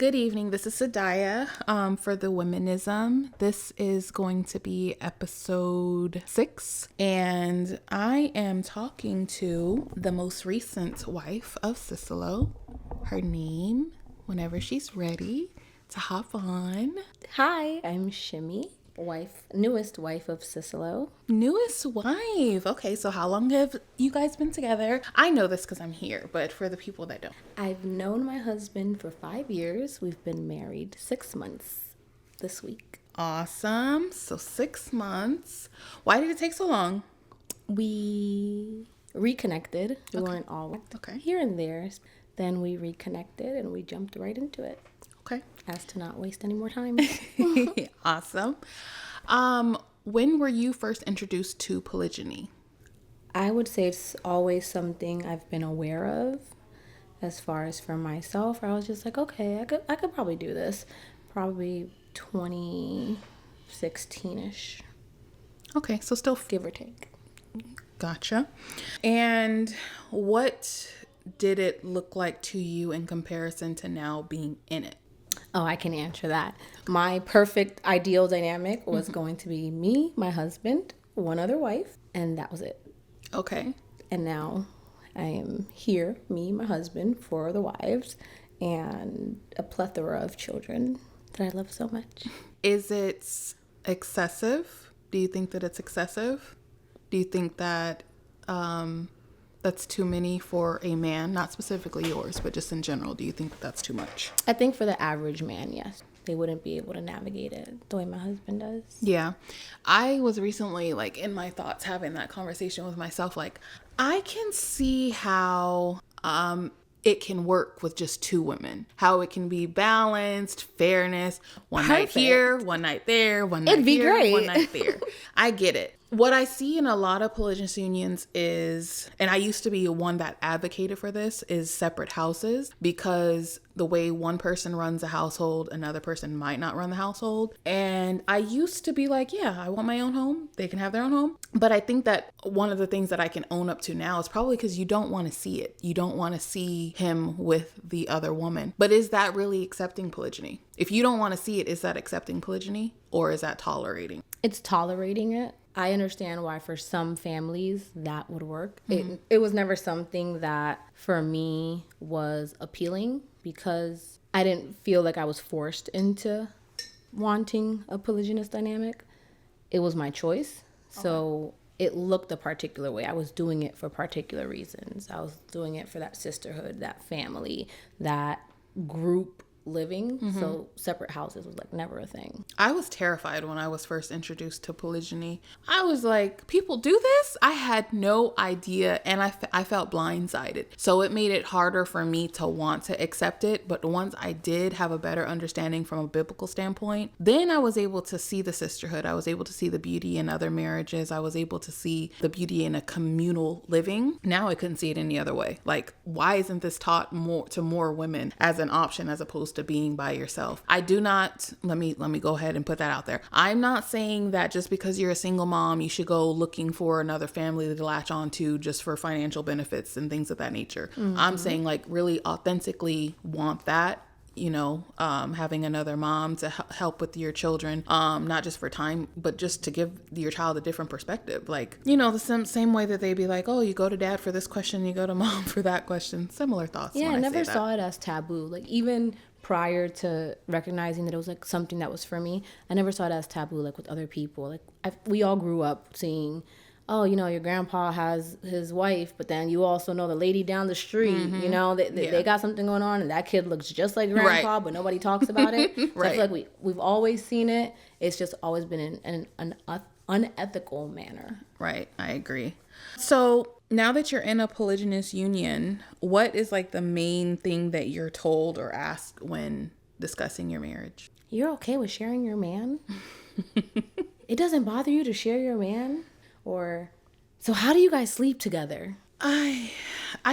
Good evening. This is Sadaya for the Womenism. This is going to be episode 6, and I am talking to the most recent wife of Cicelo. Her name, whenever she's ready to hop on. Hi, I'm Shimmy, newest wife of Cicelo. Newest wife. Okay, so how long have you guys been together? I know this because I'm here, but for the people that don't. I've known my husband for 5 years. We've been married 6 months this week. Awesome. So 6 months. Why did it take so long? We reconnected. We weren't all here and there. Then we reconnected and we jumped right into it. Okay. As to not waste any more time. Awesome. When were you first introduced to polygyny? I would say it's always something I've been aware of. As far as for myself, I was just like, okay, I could probably do this. Probably 2016-ish. Okay, so still give or take. Gotcha. And what did it look like to you in comparison to now being in it? Oh, I can answer that. My perfect ideal dynamic was going to be me, my husband, one other wife, and that was it. Okay. And now I am here, me, my husband, 4 other wives, and a plethora of children that I love so much. Is it excessive? Do you think that it's excessive? Do you think that that's too many for a man? Not specifically yours, but just in general. Do you think that that's too much? I think for the average man, yes. They wouldn't be able to navigate it the way my husband does. Yeah. I was recently, in my thoughts, having that conversation with myself. I can see how it can work with just 2 women. How it can be balanced, fairness, one night here, one night there, one night here, great. One night there. I get it. What I see in a lot of polygynous unions is, and I used to be one that advocated for this, is separate houses, because the way one person runs a household, another person might not run the household. And I used to be like, yeah, I want my own home. They can have their own home. But I think that one of the things that I can own up to now is probably because you don't want to see it. You don't want to see him with the other woman. But is that really accepting polygyny? If you don't want to see it, is that accepting polygyny, or is that tolerating? It's tolerating it. I understand why for some families that would work. It was never something that for me was appealing, because I didn't feel like I was forced into wanting a polygynous dynamic. It was my choice. So it looked a particular way. I was doing it for particular reasons. I was doing it for that sisterhood, that family, that group living. So separate houses was never a thing. I was terrified when I was first introduced to polygyny. I was like, people do this? I had no idea, and I felt blindsided. So it made it harder for me to want to accept it. But once I did have a better understanding from a biblical standpoint, then I was able to see the sisterhood. I was able to see the beauty in other marriages. I was able to see the beauty in a communal living. Now I couldn't see it any other way. Why isn't this taught to more women as an option as opposed to being by yourself? I do not, let me go ahead and put that out there. I'm not saying that just because you're a single mom, you should go looking for another family to latch on to just for financial benefits and things of that nature. I'm saying really authentically want that, having another mom to help with your children, not just for time, but just to give your child a different perspective. The same way that they'd be like, oh, you go to dad for this question, you go to mom for that question. Similar thoughts. Yeah, I never saw it as taboo. Even prior to recognizing that it was something that was for me, I never saw it as taboo with other people. We all grew up seeing, oh, your grandpa has his wife, but then you also know the lady down the street, they got something going on, and that kid looks just like grandpa, but nobody talks about it. So I feel like we've always seen it. It's just always been in an unethical manner. Right, I agree. So now that you're in a polygynous union, what is the main thing that you're told or asked when discussing your marriage? You're okay with sharing your man? It doesn't bother you to share your man? Or, so how do you guys sleep together? I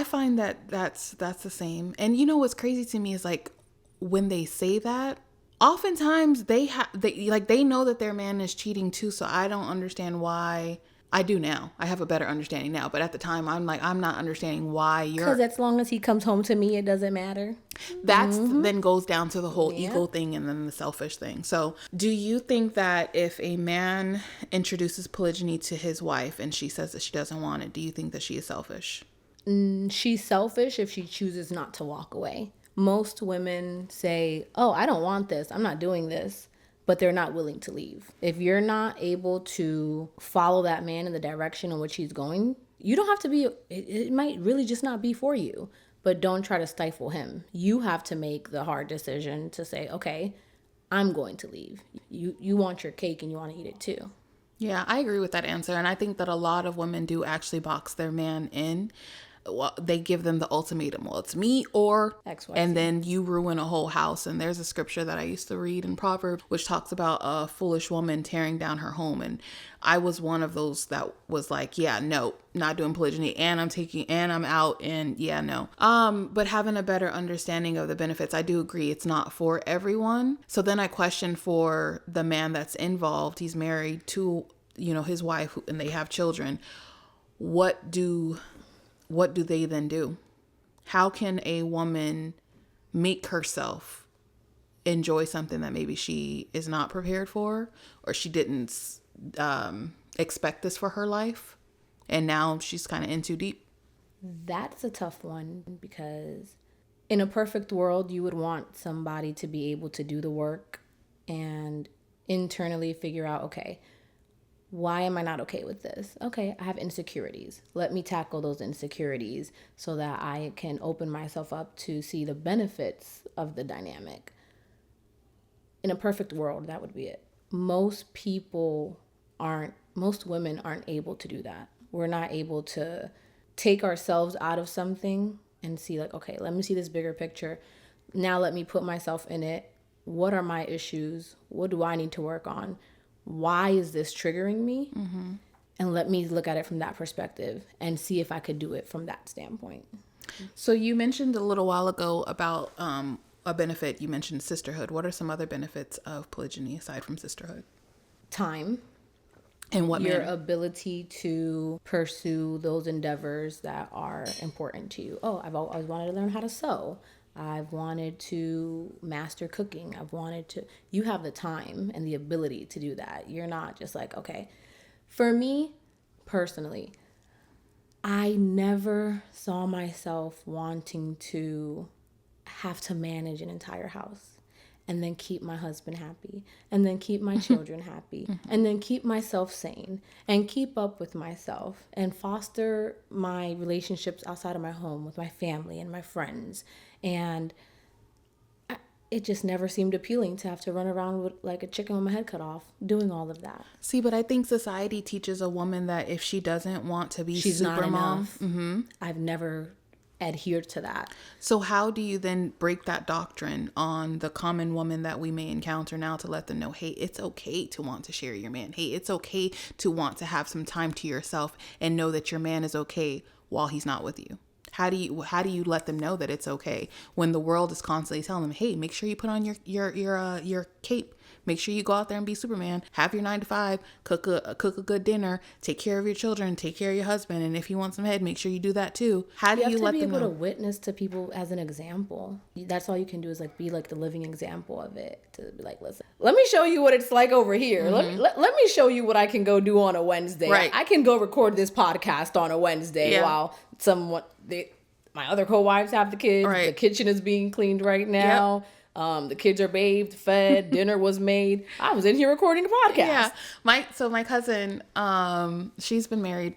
find that that's the same. And what's crazy to me is when they say that, oftentimes they know that their man is cheating too. So I don't understand why I do now. I have a better understanding now. But at the time, I'm like, I'm not understanding why you're... Because as long as he comes home to me, it doesn't matter. That's then goes down to the whole ego thing and then the selfish thing. So do you think that if a man introduces polygyny to his wife and she says that she doesn't want it, do you think that she is selfish? She's selfish if she chooses not to walk away. Most women say, oh, I don't want this. I'm not doing this. But they're not willing to leave. If you're not able to follow that man in the direction in which he's going, you don't have to be, it might really just not be for you. But don't try to stifle him. You have to make the hard decision to say, okay, I'm going to leave. You want your cake and you want to eat it too. Yeah, I agree with that answer. And I think that a lot of women do actually box their man in. Well, they give them the ultimatum. Well, it's me or XYZ. And then you ruin a whole house. And there's a scripture that I used to read in Proverbs, which talks about a foolish woman tearing down her home. And I was one of those that was like, yeah, no, not doing polygyny, and I'm out, and yeah, no. But having a better understanding of the benefits, I do agree it's not for everyone. So then I question for the man that's involved. He's married to, his wife, and they have children. What do they then do? How can a woman make herself enjoy something that maybe she is not prepared for, or she didn't expect this for her life, and now she's kind of in too deep? That's a tough one, because in a perfect world, you would want somebody to be able to do the work and internally figure out, okay, why am I not okay with this? Okay, I have insecurities. Let me tackle those insecurities so that I can open myself up to see the benefits of the dynamic. In a perfect world, that would be it. Most women aren't able to do that. We're not able to take ourselves out of something and see like, okay, let me see this bigger picture. Now let me put myself in it. What are my issues? What do I need to work on? Why is this triggering me? Mm-hmm. And let me look at it from that perspective and see if I could do it from that standpoint. So you mentioned a little while ago about a benefit. You mentioned sisterhood. What are some other benefits of polygyny aside from sisterhood? Time. And what your manner? Ability to pursue those endeavors that are important to you. Oh, I've always wanted to learn how to sew. I've wanted to master cooking. You have the time and the ability to do that. You're not just like, okay. For me, personally, I never saw myself wanting to have to manage an entire house and then keep my husband happy and then keep my children happy and then keep myself sane and keep up with myself and foster my relationships outside of my home with my family and my friends. And it just never seemed appealing to have to run around with like a chicken with my head cut off doing all of that. See, but I think society teaches a woman that if she doesn't want to be she's super not mom, enough. Mm-hmm. I've never adhered to that. So how do you then break that doctrine on the common woman that we may encounter now to let them know, hey, it's okay to want to share your man. Hey, it's okay to want to have some time to yourself and know that your man is okay while he's not with you. How do you let them know that it's okay when the world is constantly telling them, hey, make sure you put on your cape. Make sure you go out there and be Superman. Have your 9 to 5. Cook a good dinner. Take care of your children. Take care of your husband. And if you want some head, make sure you do that too. How do you let them know? You have to be able to witness to people as an example. That's all you can do is like be like the living example of it. To be like, listen, let me show you what it's like over here. Mm-hmm. Let me show you what I can go do on a Wednesday. Right. I can go record this podcast on a Wednesday while my other co-wives have the kids. Right. The kitchen is being cleaned right now. Yep. The kids are bathed, fed, dinner was made. I was in here recording a podcast. Yeah. My cousin, she's been married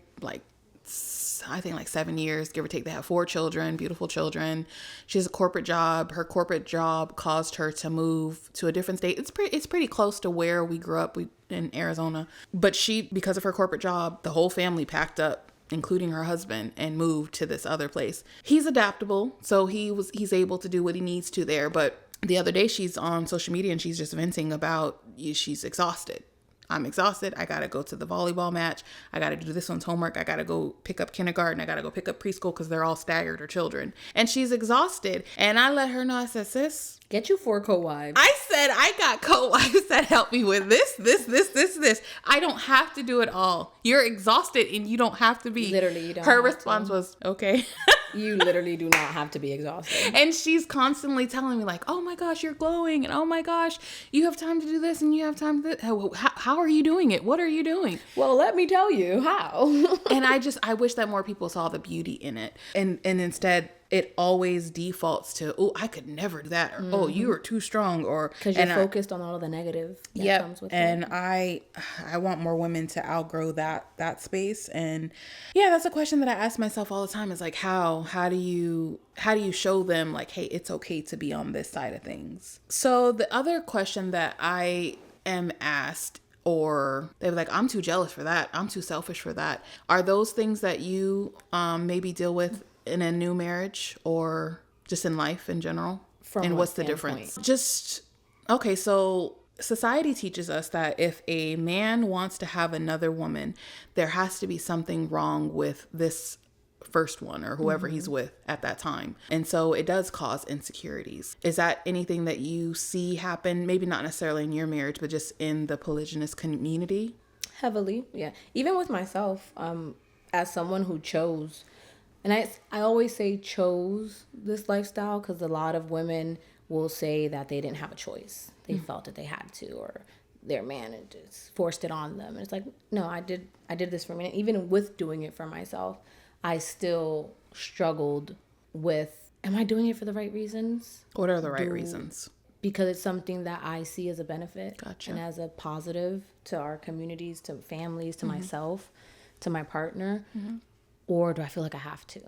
I think 7 years, give or take. They have 4 children, beautiful children. She has a corporate job. Her corporate job caused her to move to a different state. It's pretty close to where we grew up in Arizona. But because of her corporate job, the whole family packed up, including her husband, and moved to this other place. He's adaptable, so he's able to do what he needs to there. But the other day she's on social media and she's just venting about she's exhausted. I'm exhausted. I got to go to the volleyball match. I got to do this one's homework. I got to go pick up kindergarten. I got to go pick up preschool because they're all staggered, her children. And she's exhausted. And I let her know, I said, sis, Get you 4 co-wives. I said I got co-wives that help me with this. I don't have to do it all. You're exhausted and you don't have to be. Literally, you don't Her have response was, okay. You literally do not have to be exhausted. And she's constantly telling me like, oh my gosh, you're glowing. And oh my gosh, you have time to do this and you have time to how are you doing it? What are you doing? Well, let me tell you how. And I wish that more people saw the beauty in it. And instead it always defaults to, oh, I could never do that. Or, oh, you are too strong. Or because you're focused on all of the negative that comes with and it. I want more women to outgrow that space. And yeah, that's a question that I ask myself all the time is like, how do you show them like, hey, it's okay to be on this side of things? So the other question that I am asked, or they're like, I'm too jealous for that, I'm too selfish for that, are those things that you maybe deal with in a new marriage or just in life in general? And what's the difference? Just, okay, so society teaches us that if a man wants to have another woman, there has to be something wrong with this first one or whoever he's with at that time. And so it does cause insecurities. Is that anything that you see happen, maybe not necessarily in your marriage, but just in the polygynous community? Heavily, yeah. Even with myself, as someone who chose, and I always say chose this lifestyle because a lot of women will say that they didn't have a choice. They felt that they had to, or their man had just forced it on them. And it's like, no, I did this for me. And even with doing it for myself, I still struggled with, am I doing it for the right reasons? What are the right reasons? Because it's something that I see as a benefit. Gotcha. And as a positive to our communities, to families, to myself, to my partner. Or do I feel like I have to?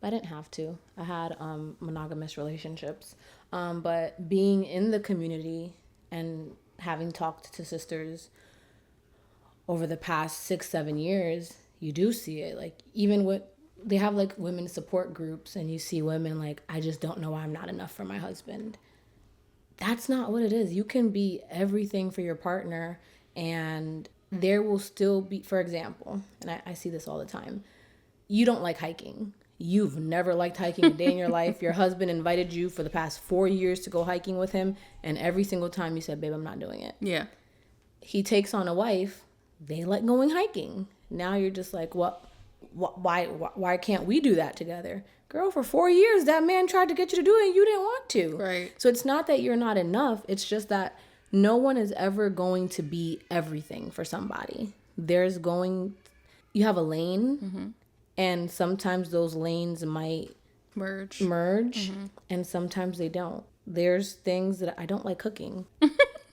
I didn't have to. I had monogamous relationships. But being in the community and having talked to sisters over the past 6-7 years, you do see it. Like, even with, they have like women support groups, and you see women like, I just don't know why I'm not enough for my husband. That's not what it is. You can be everything for your partner, and there will still be, for example, and I see this all the time, you don't like hiking. You've never liked hiking a day in your life. Your husband invited you for the past 4 years to go hiking with him, and every single time you said, babe, I'm not doing it. Yeah. He takes on a wife, they like going hiking. Now you're just like, what? Why can't we do that together? Girl, for 4 years, that man tried to get you to do it and you didn't want to. Right. So it's not that you're not enough. It's just that no one is ever going to be everything for somebody. You have a lane, and sometimes those lanes might merge, and sometimes they don't. There's things that I don't like cooking.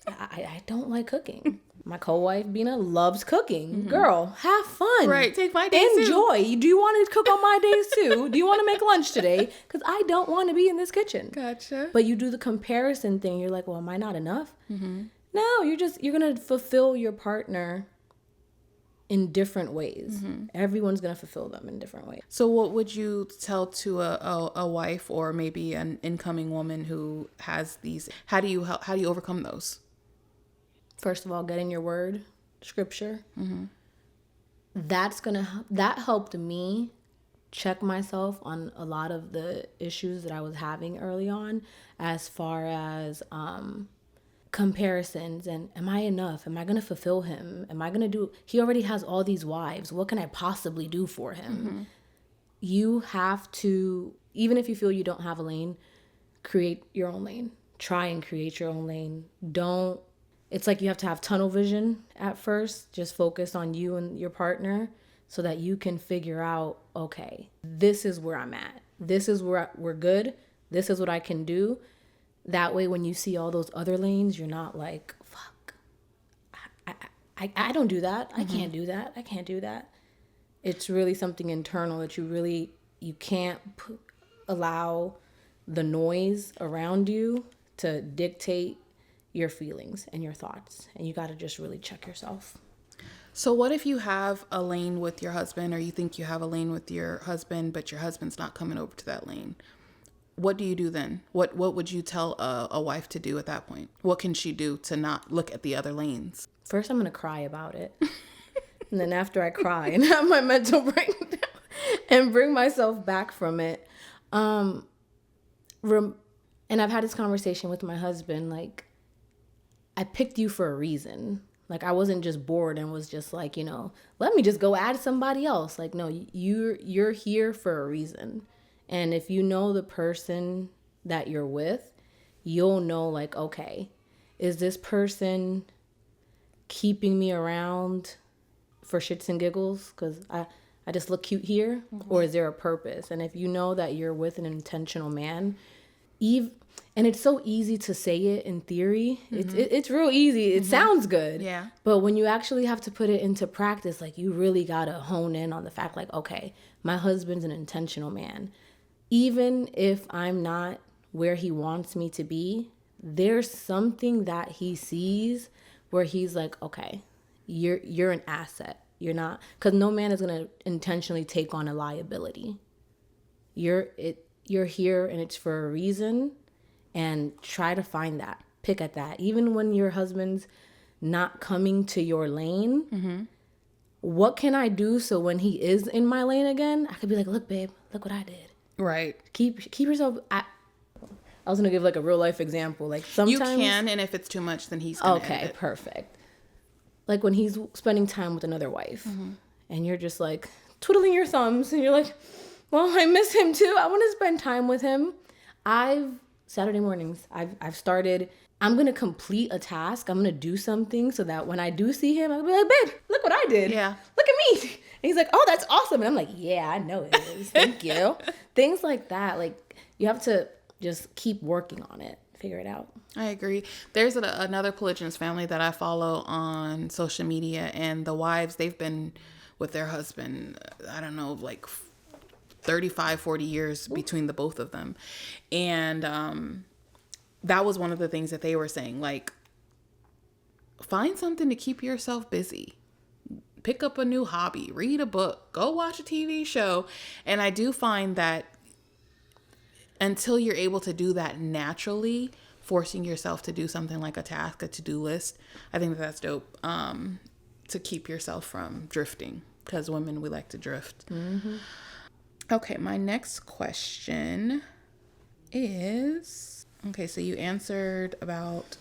I don't like cooking. My co-wife, Bina, loves cooking. Girl, have fun. Right, take my days Enjoy. Too. Do you want to cook on my days too? Do you want to make lunch today? Because I don't want to be in this kitchen. Gotcha. But you do the comparison thing. You're like, well, am I not enough? No, you're going to fulfill your partner in different ways. Everyone's going to fulfill them in different ways. So what would you tell to a wife or maybe an incoming woman who has these, how do you overcome those? First of all, get in your word, scripture. That helped me check myself on a lot of the issues that I was having early on, as far as comparisons and, am I enough? Am I going to fulfill him? He already has all these wives. What can I possibly do for him? You have to, even if you feel you don't have a lane, create your own lane. Try and create your own lane. It's like you have to have tunnel vision at first. Just focus on you and your partner so that you can figure out, okay, this is where I'm at. This is where we're good. This is what I can do. That way, when you see all those other lanes, you're not like, fuck, I don't do that. I can't do that. I can't do that. It's really something internal that you can't allow the noise around you to dictate your feelings and your thoughts, and you got to just really check yourself. So what if you have a lane with your husband, or you think you have a lane with your husband, but your husband's not coming over to that lane? What do you do then? What would you tell a wife to do at that point? What can she do to not look at the other lanes? First, I'm going to cry about it. And then after I cry and have my mental breakdown and bring myself back from it, And I've had this conversation with my husband, like, I picked you for a reason. Like, I wasn't just bored and was just like, let me just go add somebody else. Like, no, you're here for a reason. And if you know the person that you're with, you'll know, like, okay, is this person keeping me around for shits and giggles because I just look cute here? Or is there a purpose? And if you know that you're with an intentional man, and it's so easy to say it in theory. It's real easy. It sounds good. Yeah. But when you actually have to put it into practice, like, you really got to hone in on the fact, like, okay, my husband's an intentional man. Even if I'm not where he wants me to be, there's something that he sees where he's like, okay, you're an asset. You're not, because no man is going to intentionally take on a liability. You're here and it's for a reason. And try to find that, pick at that. Even when your husband's not coming to your lane, what can I do so when he is in my lane again, I could be like, look, babe, look what I did. Right. Keep yourself. I was gonna give like a real life example. Like, sometimes you can, and if it's too much, then he's gonna end it. Perfect. Like when he's spending time with another wife, and you're just like twiddling your thumbs, and you're like, well, I miss him too. I want to spend time with him. Saturday mornings, I've started, I'm going to complete a task. I'm going to do something so that when I do see him, I'll be like, babe, look what I did. Yeah. Look at me. And he's like, oh, that's awesome. And I'm like, yeah, I know it is. Thank you. Things like that. Like, you have to just keep working on it. Figure it out. I agree. There's another polygynous family that I follow on social media, and the wives, they've been with their husband, I don't know, like 35, 40 years between the both of them. And that was one of the things that they were saying, like, find something to keep yourself busy. Pick up a new hobby, read a book, go watch a TV show. And I do find that until you're able to do that naturally, forcing yourself to do something like a task, a to-do list, I think that's dope, to keep yourself from drifting, because women, we like to drift. Okay, my next question is, okay, so you answered about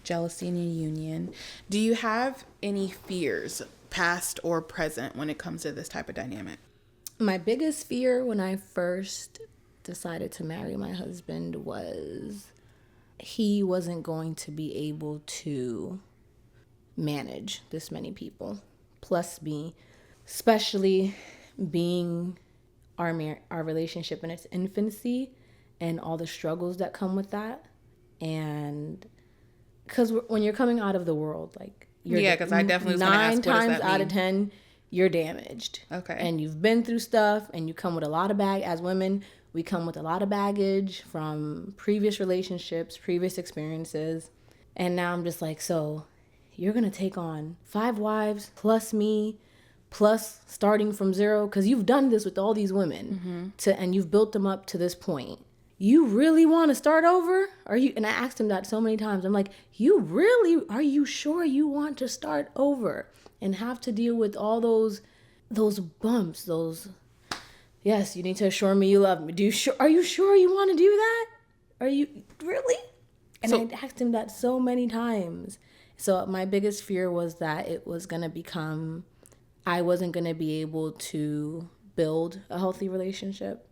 jealousy in a union. Do you have any fears, past or present, when it comes to this type of dynamic? My biggest fear when I first decided to marry my husband was he wasn't going to be able to manage this many people, plus me, especially being our relationship in its infancy and all the struggles that come with that. And because when you're coming out of the world, like, because I definitely was going to ask, what does that mean? 9 times out of 10, you're damaged. Okay. And you've been through stuff, and you come with a lot of as women, we come with a lot of baggage from previous relationships, previous experiences. And now I'm just like, so you're going to take on 5 wives plus me, plus starting from zero, because you've done this with all these women, and you've built them up to this point. You really want to start over? And I asked him that so many times. I'm like, are you sure you want to start over and have to deal with all those bumps, yes, you need to assure me you love me. Are you sure you want to do that? Are you really? And I asked him that so many times. So my biggest fear was that it was going to become, I wasn't going to be able to build a healthy relationship,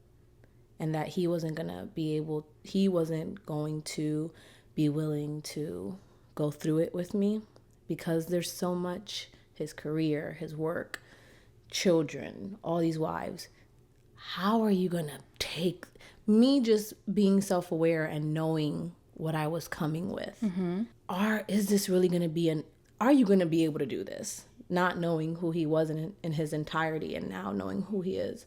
and that he wasn't going to be willing to go through it with me, because there's so much, his career, his work, children, all these wives. How are you going to take me just being self-aware and knowing what I was coming with? Is this really going to be are you going to be able to do this? Not knowing who he was in his entirety, and now knowing who he is.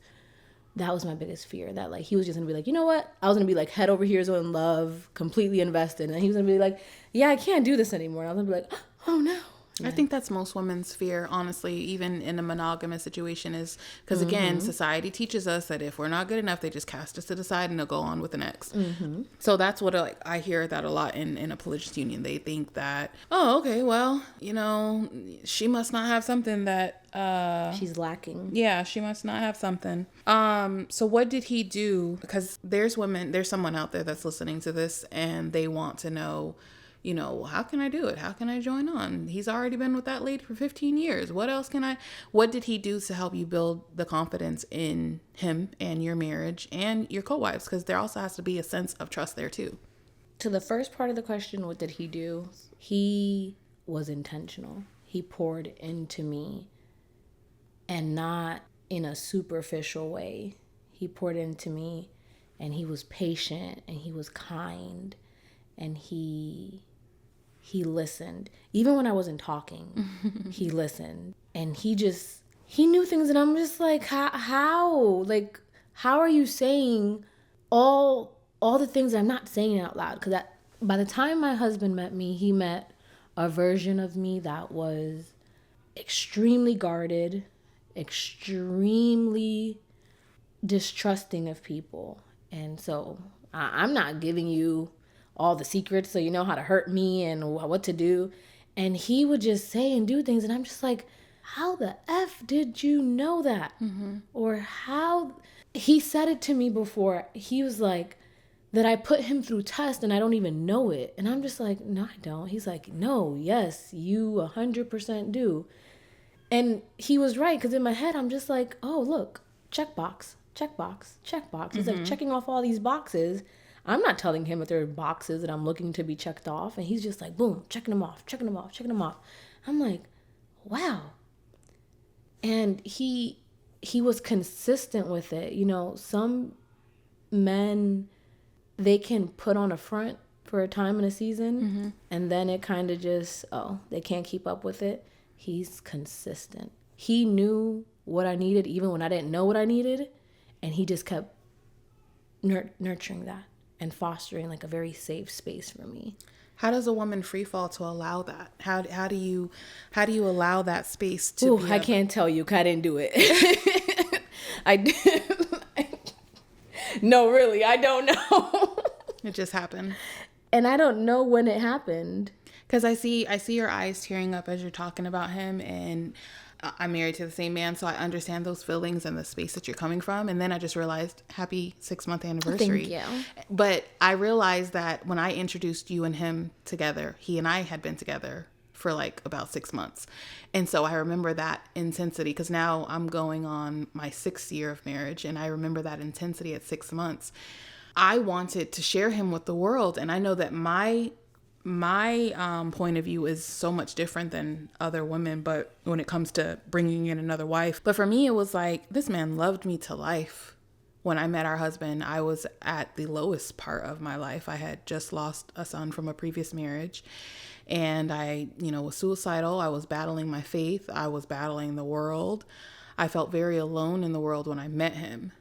That was my biggest fear, that like he was just going to be like, you know what? I was going to be like head over heels in love, completely invested. And he was going to be like, yeah, I can't do this anymore. And I was going to be like, oh no. I think that's most women's fear, honestly, even in a monogamous situation, is because, again, society teaches us that if we're not good enough, they just cast us to the side and they'll go on with the next. So that's what I hear that a lot in a polygamous union. They think that, oh, okay, well, she must not have something that she's lacking. Yeah, she must not have something. So what did he do? Because there's someone out there that's listening to this and they want to know, how can I do it? How can I join on? He's already been with that lady for 15 years. What did he do to help you build the confidence in him and your marriage and your co-wives? Because there also has to be a sense of trust there too. To the first part of the question, what did he do? He was intentional. He poured into me, and not in a superficial way. He poured into me, and he was patient, and he was kind, and he listened. Even when I wasn't talking, he listened. And he knew things, and I'm just like, how? Like, how are you saying all the things I'm not saying out loud? Because by the time my husband met me, he met a version of me that was extremely guarded, extremely distrusting of people. And so I'm not giving you all the secrets so you know how to hurt me and what to do. And he would just say and do things, and I'm just like, how the F did you know that? Or how? He said it to me before. He was like, that I put him through tests and I don't even know it. And I'm just like, no, I don't. He's like, no, yes, you 100% do. And he was right, because in my head, I'm just like, oh, look, checkbox, checkbox, checkbox. It's like checking off all these boxes. I'm not telling him that there are boxes that I'm looking to be checked off. And he's just like, boom, checking them off, checking them off, checking them off. I'm like, wow. And he was consistent with it. Some men, they can put on a front for a time in a season, and then it kind of just, they can't keep up with it. He's consistent. He knew what I needed even when I didn't know what I needed, and he just kept nurturing that and fostering like a very safe space for me. How does a woman free fall to allow that? How do you allow that space to be? I can't tell you, 'cause I didn't do it. I did. No, really, I don't know. It just happened. And I don't know when it happened. Because I see your eyes tearing up as you're talking about him, and I'm married to the same man, so I understand those feelings and the space that you're coming from. And then I just realized, happy 6-month anniversary. Thank you. But I realized that when I introduced you and him together, he and I had been together for like about 6 months. And so I remember that intensity, because now I'm going on my 6th year of marriage, and I remember that intensity at 6 months. I wanted to share him with the world, and I know that my point of view is so much different than other women, but when it comes to bringing in another wife. But for me, it was like, this man loved me to life. When I met our husband, I was at the lowest part of my life. I had just lost a son from a previous marriage, and I, was suicidal. I was battling my faith. I was battling the world. I felt very alone in the world when I met him.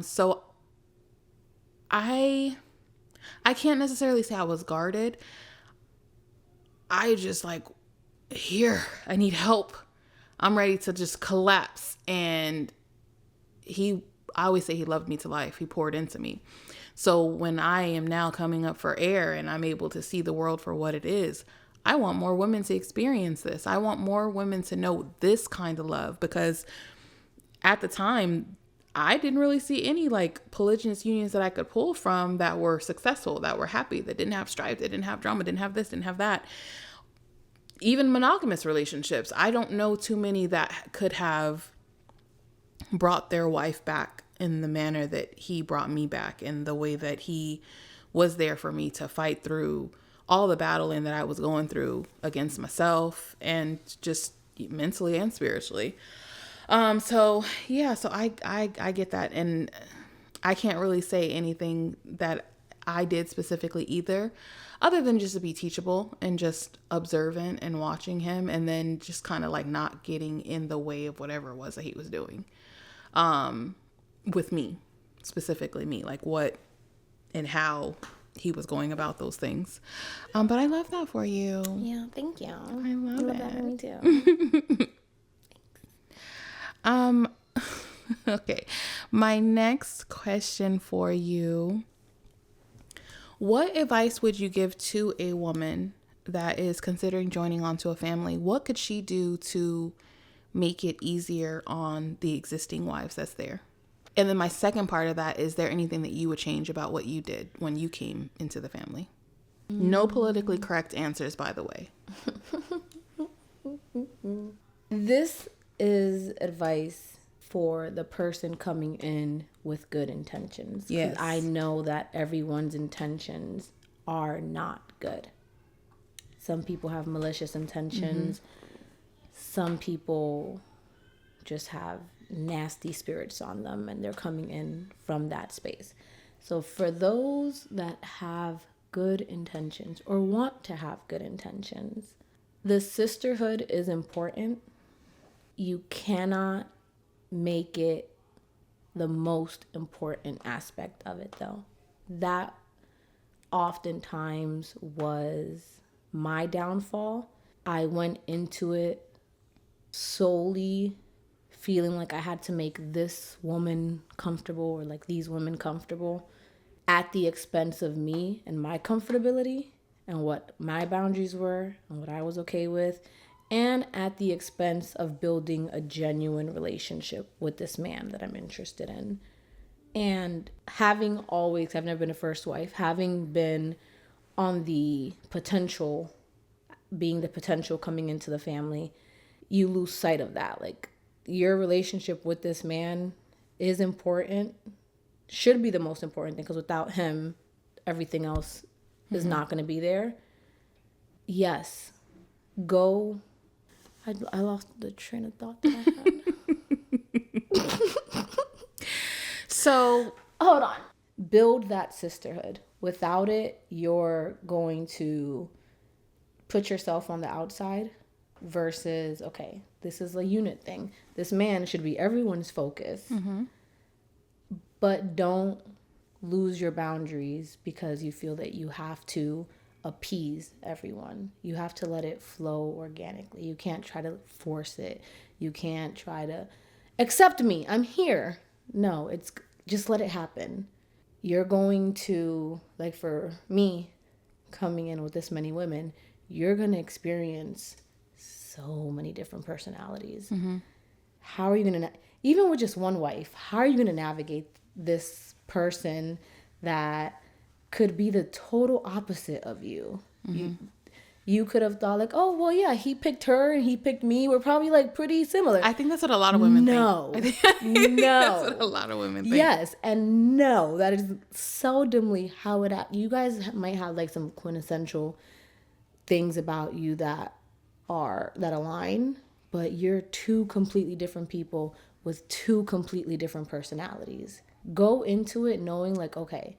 So I can't necessarily say I was guarded. I just like, here, I need help. I'm ready to just collapse. And I always say he loved me to life. He poured into me. So when I am now coming up for air and I'm able to see the world for what it is, I want more women to experience this. I want more women to know this kind of love, because at the time, I didn't really see any like polygynous unions that I could pull from that were successful, that were happy, that didn't have strife, that didn't have drama, didn't have this, didn't have that. Even monogamous relationships, I don't know too many that could have brought their wife back in the manner that he brought me back, in the way that he was there for me to fight through all the battling that I was going through against myself, and just mentally and spiritually. So I get that. And I can't really say anything that I did specifically either, other than just to be teachable and just observant and watching him, and then just kind of like not getting in the way of whatever it was that he was doing, with me, specifically me, like what and how he was going about those things. But I love that for you. Yeah, thank you. I love that for me it. too. Okay. My next question for you. What advice would you give to a woman that is considering joining onto a family? What could she do to make it easier on the existing wives that's there? And then my second part of that, is there anything that you would change about what you did when you came into the family? No politically correct answers, by the way. This is advice for the person coming in with good intentions. 'Cause Yes. I know that everyone's intentions are not good. Some people have malicious intentions. Some people just have nasty spirits on them, and they're coming in from that space. So for those that have good intentions or want to have good intentions, the sisterhood is important. You cannot make it the most important aspect of it, though. That oftentimes was my downfall. I went into it solely feeling like I had to make this woman comfortable, or like these women comfortable, at the expense of me and my comfortability and what my boundaries were and what I was okay with, and at the expense of building a genuine relationship with this man that I'm interested in. And having always, I've never been a first wife, having been on the potential, being the potential coming into the family, you lose sight of that. Like, your relationship with this man is important, should be the most important thing, because without him, everything else is not going to be there. Yes, go. I lost the train of thought that I had. So, hold on. Build that sisterhood. Without it, you're going to put yourself on the outside versus, okay, this is a unit thing. This man should be everyone's focus. But don't lose your boundaries because you feel that you have to appease everyone. You have to let it flow organically. You can't try to force it. You can't try to accept me. I'm here. No, it's just let it happen. You're going to, like for me, coming in with this many women, you're going to experience so many different personalities. How are you going to, even with just one wife, how are you going to navigate this person that could be the total opposite of you? You could have thought like, oh, well, yeah, he picked her and he picked me. We're probably like pretty similar. I think that's what a lot of women think. No. That's what a lot of women think. Yes, and no, that is seldomly how it. You guys might have like some quintessential things about you that align, but you're two completely different people with two completely different personalities. Go into it knowing like, okay,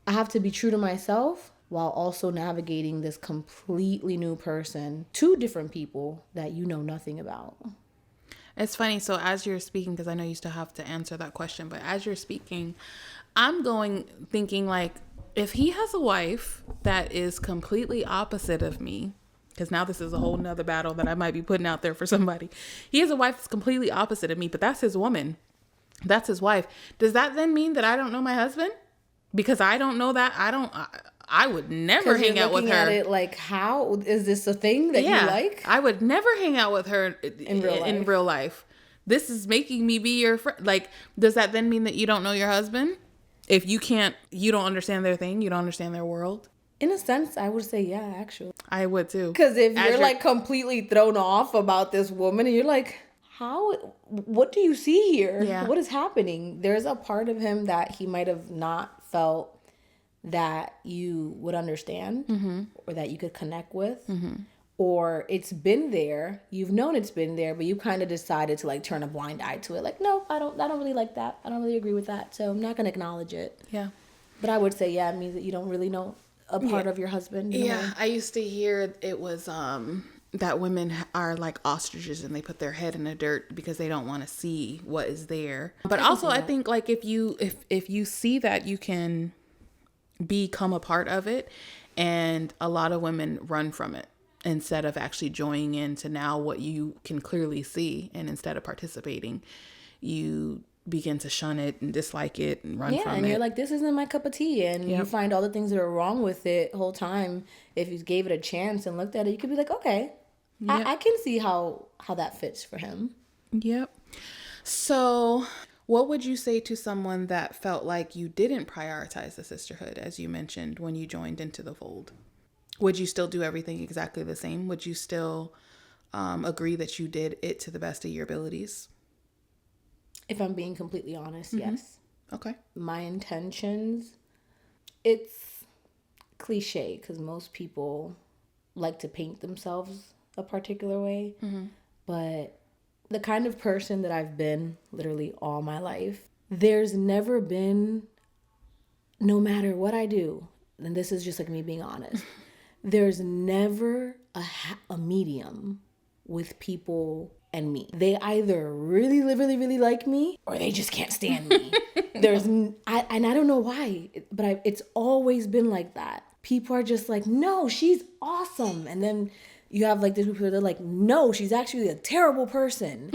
I have to be true to myself while also navigating this completely new person, two different people that you know nothing about. It's funny. So as you're speaking, because I know you still have to answer that question, but as you're speaking, I'm thinking like, if he has a wife that is completely opposite of me, because now this is a whole nother battle that I might be putting out there for somebody. He has a wife that's completely opposite of me, but that's his woman. That's his wife. Does that then mean that I don't know my husband? Because I don't know that. I would never hang out with her. At it like, how is this a thing that you like? I would never hang out with her in real life. This is making me be your friend. Like, does that then mean that you don't know your husband? If you don't understand their thing, you don't understand their world? In a sense, I would say, yeah, actually. I would too. Because if you're like completely thrown off about this woman and you're like, what do you see here? Yeah. What is happening? There's a part of him that he might have not felt that you would understand or that you could connect with. Or it's been there, you've known it's been there, but you kind of decided to like turn a blind eye to it. Like, no, I don't really like that. I don't really agree with that. So I'm not going to acknowledge it. Yeah. But I would say, yeah, it means that you don't really know a part of your husband. Yeah. I used to hear it was that women are like ostriches and they put their head in the dirt because they don't want to see what is there. But also I think like if you see that, you can become a part of it. And a lot of women run from it instead of actually joining into now what you can clearly see. And instead of participating, you begin to shun it and dislike it and run from it. Yeah, and you're like, this isn't my cup of tea. And you find all the things that are wrong with it the whole time. If you gave it a chance and looked at it, you could be like, okay, I can see how that fits for him. Yep. So what would you say to someone that felt like you didn't prioritize the sisterhood, as you mentioned, when you joined into the fold? Would you still do everything exactly the same? Would you still agree that you did it to the best of your abilities? If I'm being completely honest, yes. Okay. My intentions, it's cliche because most people like to paint themselves a particular way. But the kind of person that I've been literally all my life, there's never been, no matter what I do, and this is just like me being honest, there's never a medium with people and me. They either really, really, really like me or they just can't stand me. I don't know why, but it's always been like that. People are just like, no, she's awesome. And then you have like these people that are like, no, she's actually a terrible person.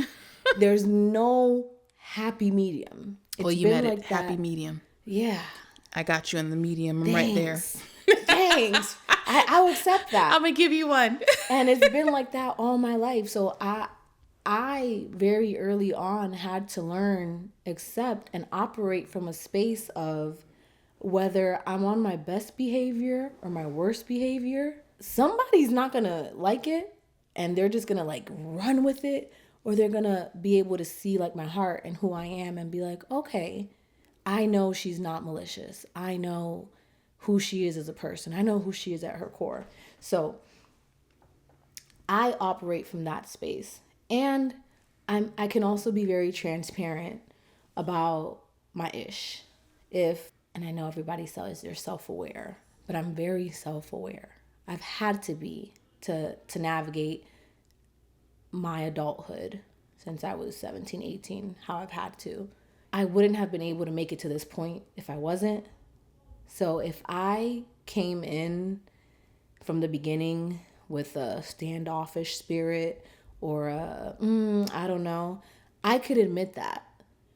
There's no happy medium. Well, you met it. Happy medium. Yeah. I got you in the medium. I'm right there. Thanks. I'll accept that. I'm going to give you one. And it's been like that all my life. So I very early on had to learn, accept, and operate from a space of whether I'm on my best behavior or my worst behavior, somebody's not going to like it and they're just going to like run with it, or they're going to be able to see like my heart and who I am and be like, okay, I know she's not malicious. I know who she is as a person. I know who she is at her core. So I operate from that space. And I can also be very transparent about my ish. And I know everybody says they're self-aware, but I'm very self-aware. I've had to be to navigate my adulthood since I was 17, 18, how I've had to. I wouldn't have been able to make it to this point if I wasn't. So if I came in from the beginning with a standoffish spirit or I don't know, I could admit that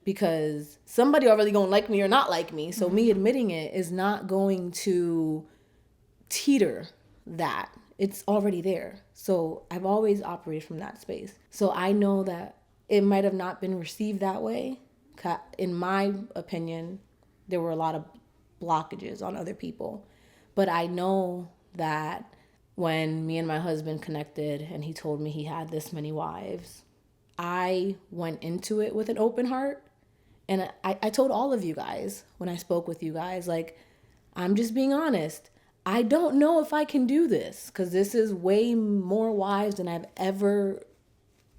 because somebody already gonna like me or not like me. So me admitting it is not going to teeter that. It's already there. So I've always operated from that space. So I know that it might have not been received that way. In my opinion, there were a lot of blockages on other people. But I know that when me and my husband connected and he told me he had this many wives, I went into it with an open heart. And I told all of you guys when I spoke with you guys, like, I'm just being honest. I don't know if I can do this because this is way more wives than I've ever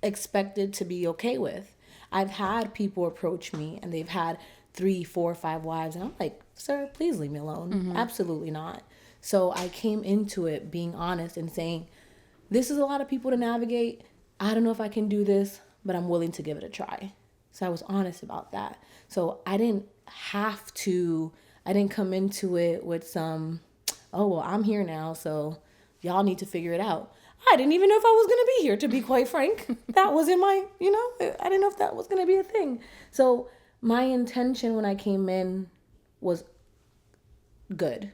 expected to be okay with. I've had people approach me and they've had 3, 4, 5 wives. And I'm like, sir, please leave me alone. Absolutely not. So I came into it being honest and saying, this is a lot of people to navigate. I don't know if I can do this, but I'm willing to give it a try. So I was honest about that. So I didn't come into it with some, oh, well, I'm here now, so y'all need to figure it out. I didn't even know if I was going to be here, to be quite frank. That wasn't my, I didn't know if that was going to be a thing. So my intention when I came in was good.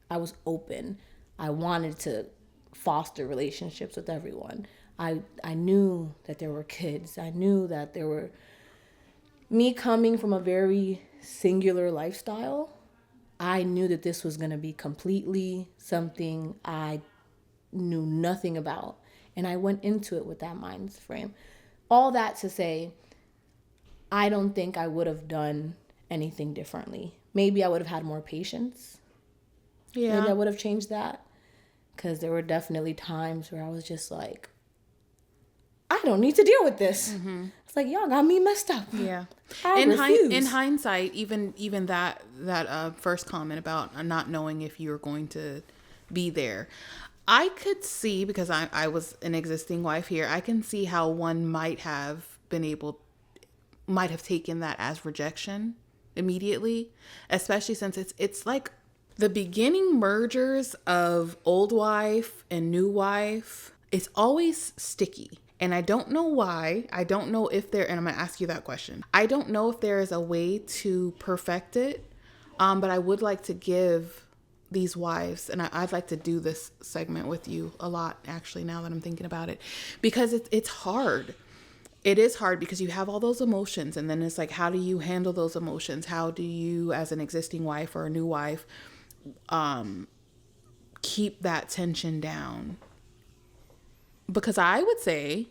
I was open. I wanted to foster relationships with everyone. I knew that there were kids. I knew that there were, me coming from a very singular lifestyle, I knew that this was going to be completely something I knew nothing about. And I went into it with that mind frame. All that to say, I don't think I would have done anything differently. Maybe I would have had more patience. Yeah. Maybe I would have changed that. Because there were definitely times where I was just like, I don't need to deal with this. It's like, y'all got me messed up. Yeah. In hindsight, even that first comment about not knowing if you were going to be there, I could see, because I was an existing wife here, I can see how one might have taken that as rejection immediately, especially since it's like The beginning mergers of old wife and new wife, it's always sticky. And I don't know why. I don't know if there, and I'm going to ask you that question. I don't know if there is a way to perfect it, but I would like to give these wives, and I'd like to do this segment with you a lot, actually, now that I'm thinking about it, because it's hard. It is hard because you have all those emotions, and then it's like, how do you handle those emotions? How do you, as an existing wife or a new wife, keep that tension down? Because I would say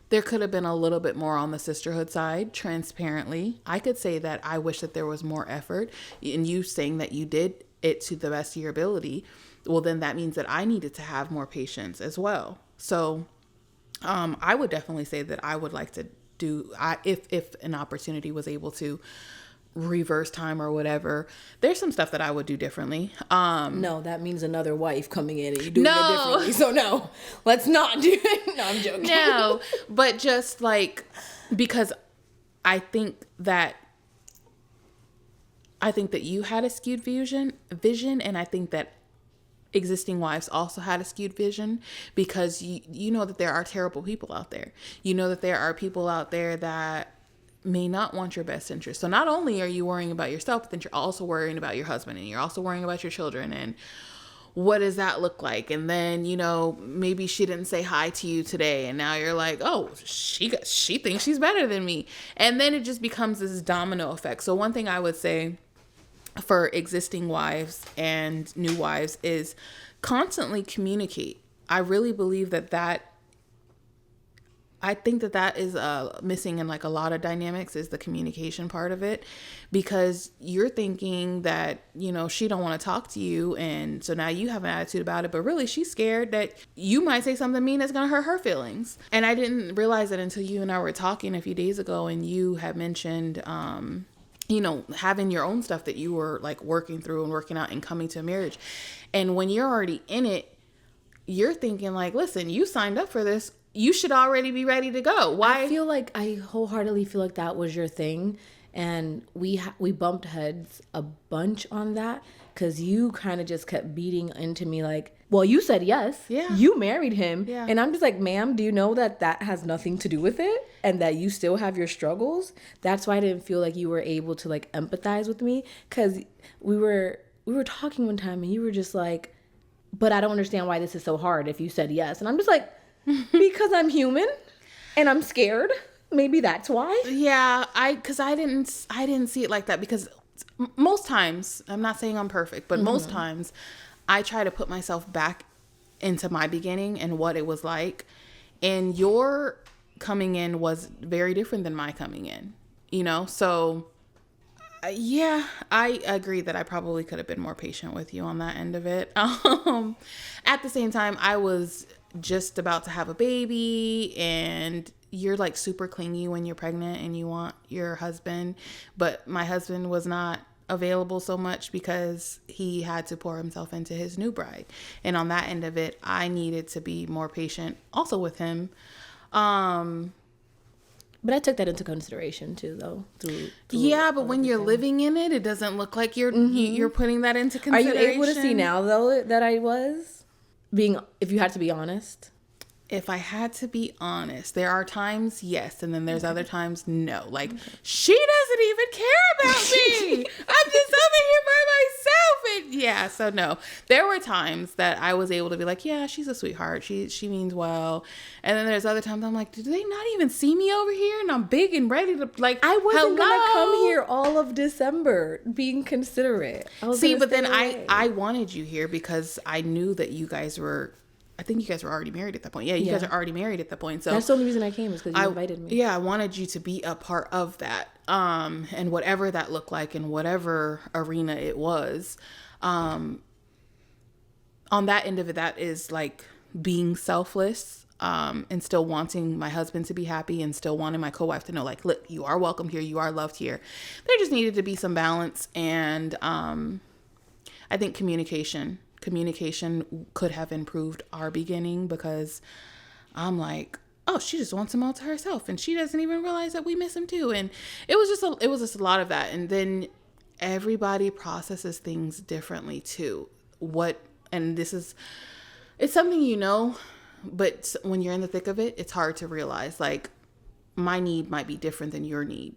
there could have been a little bit more on the sisterhood side, transparently. I could say that I wish that there was more effort. And you saying that you did it to the best of your ability, well, then that means that I needed to have more patience as well. So I would definitely say that I would like to do, if an opportunity was able to reverse time or whatever, there's some stuff that I would do differently. No, that means another wife coming in and you doing it differently. So no, let's not do it. No, I'm joking. No, but just like, because I think that you had a skewed vision, and I think that existing wives also had a skewed vision, because you know that there are terrible people out there. You know that there are people out there that may not want your best interest. So not only are you worrying about yourself, but then you're also worrying about your husband, and you're also worrying about your children, and what does that look like? And then, you know, maybe she didn't say hi to you today, and now you're like, oh, she thinks she's better than me. And then it just becomes this domino effect. So one thing I would say for existing wives and new wives is constantly communicate. I really believe I think that is missing in like a lot of dynamics, is the communication part of it, because you're thinking that, you know, she don't want to talk to you, and so now you have an attitude about it, but really she's scared that you might say something mean that's going to hurt her feelings. And I didn't realize that until you and I were talking a few days ago, and you had mentioned you know, having your own stuff that you were like working through and working out and coming to a marriage. And when you're already in it, you're thinking like, listen, you signed up for this. You should already be ready to go. Why? I wholeheartedly feel like that was your thing. And we bumped heads a bunch on that, because you kind of just kept beating into me like, well, you said yes. Yeah. You married him. Yeah. And I'm just like, ma'am, do you know that has nothing to do with it? And that you still have your struggles? That's why I didn't feel like you were able to like empathize with me. Because we were talking one time and you were just like, but I don't understand why this is so hard if you said yes. And I'm just like, because I'm human and I'm scared. Maybe that's why. Yeah, because I didn't see it like that, because most times, I'm not saying I'm perfect, but most times I try to put myself back into my beginning and what it was like. And your coming in was very different than my coming in, you know? So yeah, I agree that I probably could have been more patient with you on that end of it. At the same time, I was just about to have a baby, and you're like super clingy when you're pregnant and you want your husband, but my husband was not available so much because he had to pour himself into his new bride. And on that end of it, I needed to be more patient also with him. But I took that into consideration too, though. Yeah, but when you're living in it, it doesn't look like you're putting that into consideration. Are you able to see now, though, that I was being, if you had to be honest? If I had to be honest, there are times, yes, and then there's other times, no. Like, she doesn't even care about me. I'm just over here by myself. And yeah, so no. There were times that I was able to be like, yeah, she's a sweetheart. She means well. And then there's other times I'm like, do they not even see me over here? And I'm big and ready to, like, I wasn't going to come here all of December being considerate. See, but then I wanted you here because I knew that you guys were, I think you guys were already married at that point. Yeah, you guys are already married at that point. So that's the only reason I came, is because you invited me. Yeah, I wanted you to be a part of that. And whatever that looked like in whatever arena it was. On that end of it, that is like being selfless. And still wanting my husband to be happy, and still wanting my co-wife to know, like, look, you are welcome here. You are loved here. There just needed to be some balance. And I think communication could have improved our beginning, because I'm like, oh, she just wants him all to herself, and she doesn't even realize that we miss him too. And it was just a lot of that. And then everybody processes things differently too. It's something but when you're in the thick of it, it's hard to realize, like, my need might be different than your need.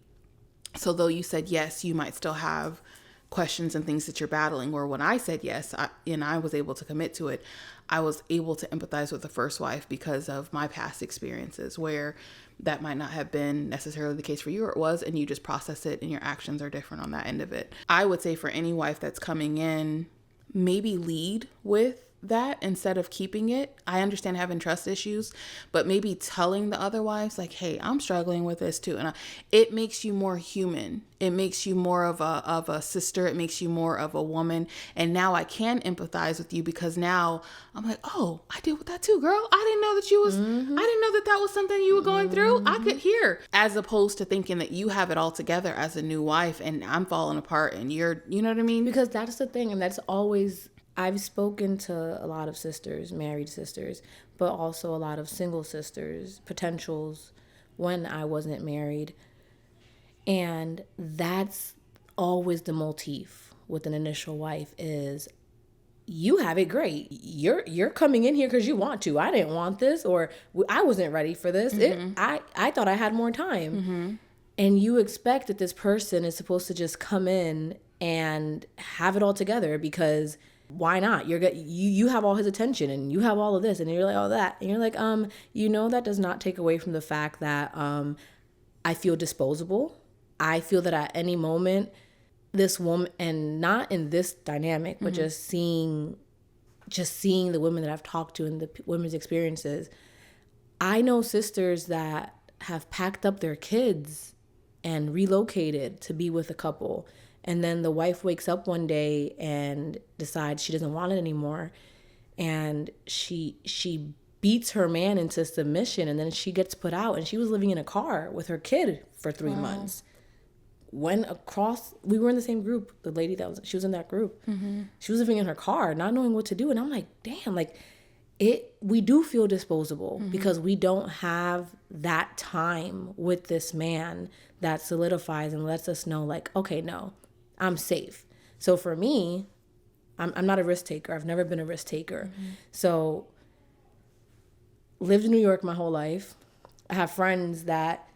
So though you said yes, you might still have questions and things that you're battling. Or when I said yes, I was able to commit to it, I was able to empathize with the first wife because of my past experiences, where that might not have been necessarily the case for you, or it was, and you just process it and your actions are different on that end of it. I would say for any wife that's coming in, maybe lead with that instead of keeping it. I understand having trust issues, but maybe telling the other wives, like, hey, I'm struggling with this too. And it makes you more human. It makes you more of a sister. It makes you more of a woman. And now I can empathize with you, because now I'm like, oh, I deal with that too, girl. I didn't know that I didn't know that was something you were going through. I could hear, as opposed to thinking that you have it all together as a new wife and I'm falling apart and you know what I mean? Because that's the thing. And that's always, I've spoken to a lot of sisters, married sisters, but also a lot of single sisters, potentials, when I wasn't married. And that's always the motif with an initial wife is, you have it great. You're coming in here because you want to. I didn't want this, or I wasn't ready for this. I thought I had more time. And you expect that this person is supposed to just come in and have it all together, because why not? You have all his attention and you have all of this, and you're like, all that. And you're like, that does not take away from the fact that I feel disposable. I feel that at any moment, this woman, and not in this dynamic, but just seeing the women that I've talked to and the women's experiences, I know sisters that have packed up their kids and relocated to be with a couple. And then the wife wakes up one day and decides she doesn't want it anymore. And she beats her man into submission, and then she gets put out. And she was living in a car with her kid for 3 months. We were in the same group. The lady she was in that group. She was living in her car, not knowing what to do. And I'm like, damn, we do feel disposable because we don't have that time with this man that solidifies and lets us know, like, okay, no, I'm safe. So for me, I'm not a risk taker. I've never been a risk taker. So lived in New York my whole life. I have friends that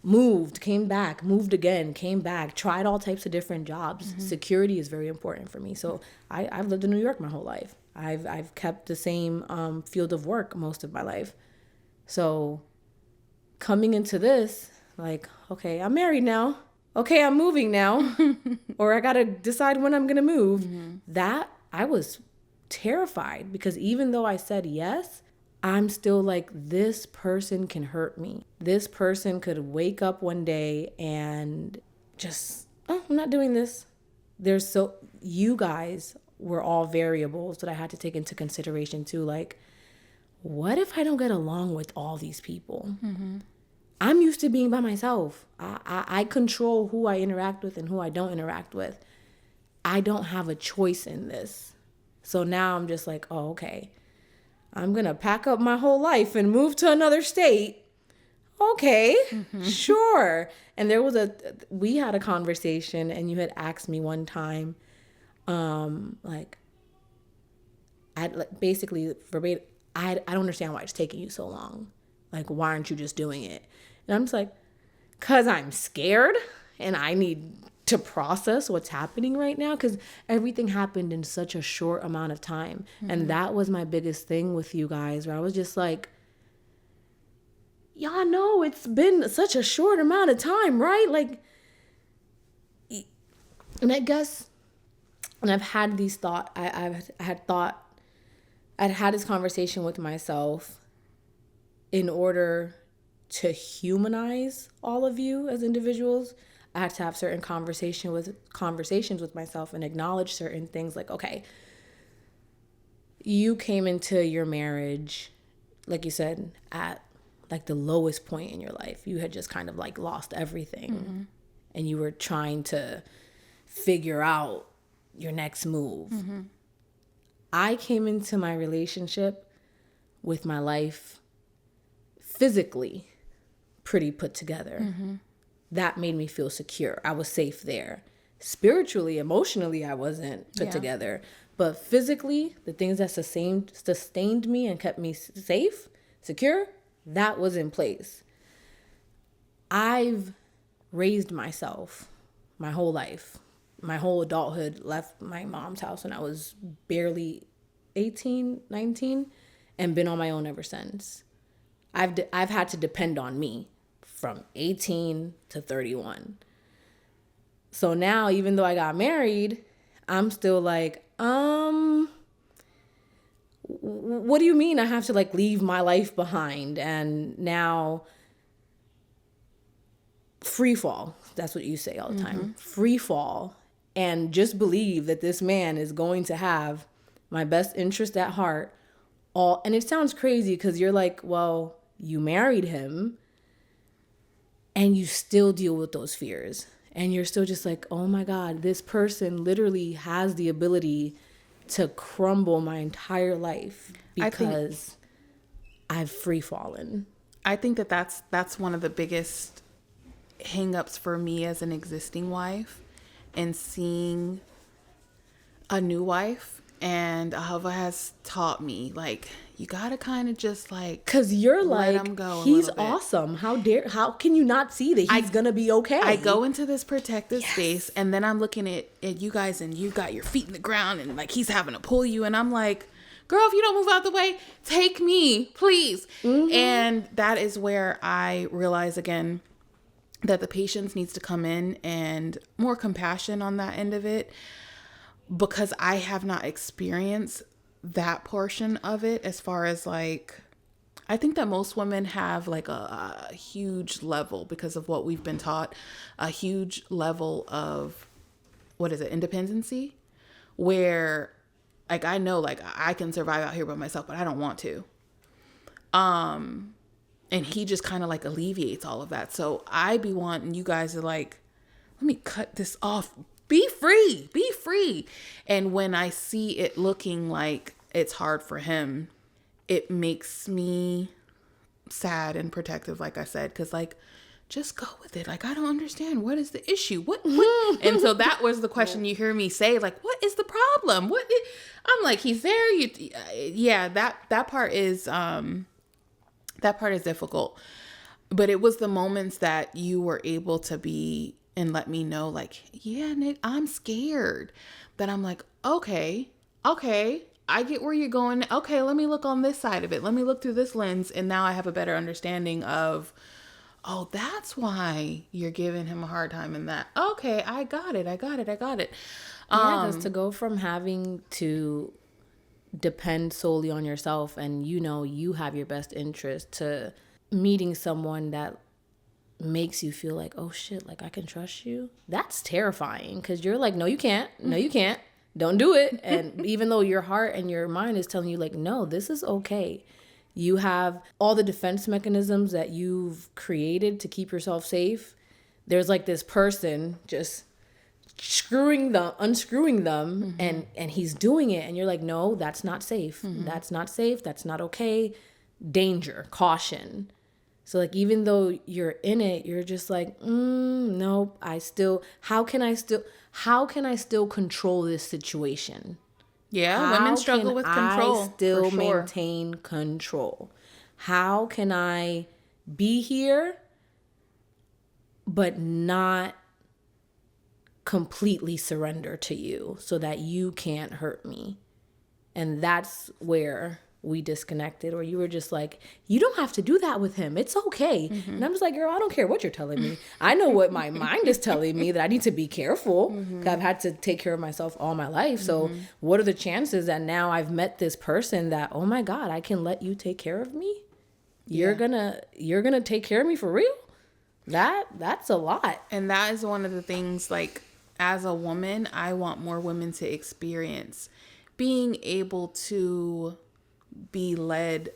moved, came back, moved again, came back, tried all types of different jobs. Security is very important for me. So I've lived in New York my whole life. I've kept the same field of work most of my life. So coming into this, like, okay, I'm married now. Okay, I'm moving now. Or I got to decide when I'm going to move. That, I was terrified, because even though I said yes, I'm still like, this person can hurt me. This person could wake up one day and just, oh, I'm not doing this. You guys were all variables that I had to take into consideration too. Like, what if I don't get along with all these people? I'm used to being by myself. I control who I interact with and who I don't interact with. I don't have a choice in this. So now I'm just like, oh, okay. I'm going to pack up my whole life and move to another state. Okay, sure. And we had a conversation, and you had asked me one time, basically verbatim, I don't understand why it's taking you so long. Like, why aren't you just doing it? And I'm just like, 'cause I'm scared and I need to process what's happening right now, because everything happened in such a short amount of time. And that was my biggest thing with you guys, where I was just like, y'all know it's been such a short amount of time, right? Like, and I guess, and I've had these thoughts, I'd had this conversation with myself in order to humanize all of you as individuals. I had to have certain conversations with myself and acknowledge certain things, like, okay, you came into your marriage, like you said, at like the lowest point in your life. You had just kind of like lost everything, and you were trying to figure out your next move. I came into my relationship with my life physically pretty put together. That made me feel secure. I was safe there. Spiritually, emotionally, I wasn't put together. But physically, the things that sustained me and kept me safe, secure, that was in place. I've raised myself my whole life. My whole adulthood, left my mom's house when I was barely 18, 19, and been on my own ever since. I've had to depend on me from 18 to 31. So now, even though I got married, I'm still like, what do you mean I have to like leave my life behind? And now free fall. That's what you say all the time. Free fall. And just believe that this man is going to have my best interest at heart. And it sounds crazy because you're like, well, you married him and you still deal with those fears. And you're still just like, oh my God, this person literally has the ability to crumble my entire life because I've free fallen. I think that's one of the biggest hang-ups for me as an existing wife, and seeing a new wife. And Ahava has taught me, like, you gotta kind of just like, because you're like, he's awesome. How can you not see that he's gonna be okay? I go into this protective space, and then I'm looking at you guys, and you got your feet in the ground, and like he's having to pull you, and I'm like, girl, if you don't move out the way, take me, please. And that is where I realize again that the patience needs to come in, and more compassion on that end of it, because I have not experienced that portion of it. As far as like, I think that most women have like a huge level, because of what we've been taught, a huge level of, independency, where like, I know like I can survive out here by myself, but I don't want to. And he just kind of like alleviates all of that. So I be wanting you guys to like, let me cut this off. Be free, be free. And when I see it looking like it's hard for him, it makes me sad and protective, like I said, because like, just go with it. Like, I don't understand. What is the issue? What? And so that was the question you hear me say, like, what is the problem? I'm like, he's there. That part is difficult. But it was the moments that you were able to be and let me know, like, yeah, Nick, I'm scared. That I'm like, okay, I get where you're going. Okay, let me look on this side of it. Let me look through this lens. And now I have a better understanding of, oh, that's why you're giving him a hard time in that. Okay, I got it. Yeah, because to go from having to depend solely on yourself and you have your best interest, to meeting someone that makes you feel like, oh shit, like I can trust you. That's terrifying, because you're like, no, you can't. Don't do it. And even though your heart and your mind is telling you like, no, this is okay. You have all the defense mechanisms that you've created to keep yourself safe. There's like this person just unscrewing them, and he's doing it. And you're like, no, that's not safe. That's not safe. That's not okay. Danger, caution. So like, even though you're in it, you're just like, nope, how can I still control this situation? Yeah, women struggle with control. I still maintain control. How can I be here but not completely surrender to you so that you can't hurt me? And that's where we disconnected, or you were just like, you don't have to do that with him. It's okay. And I'm just like, girl, I don't care what you're telling me. I know what my mind is telling me, that I need to be careful. I've had to take care of myself all my life. So what are the chances that now I've met this person that, oh my God, I can let you take care of me? You're gonna take care of me for real? That's a lot. And that is one of the things, like, as a woman, I want more women to experience being able to be led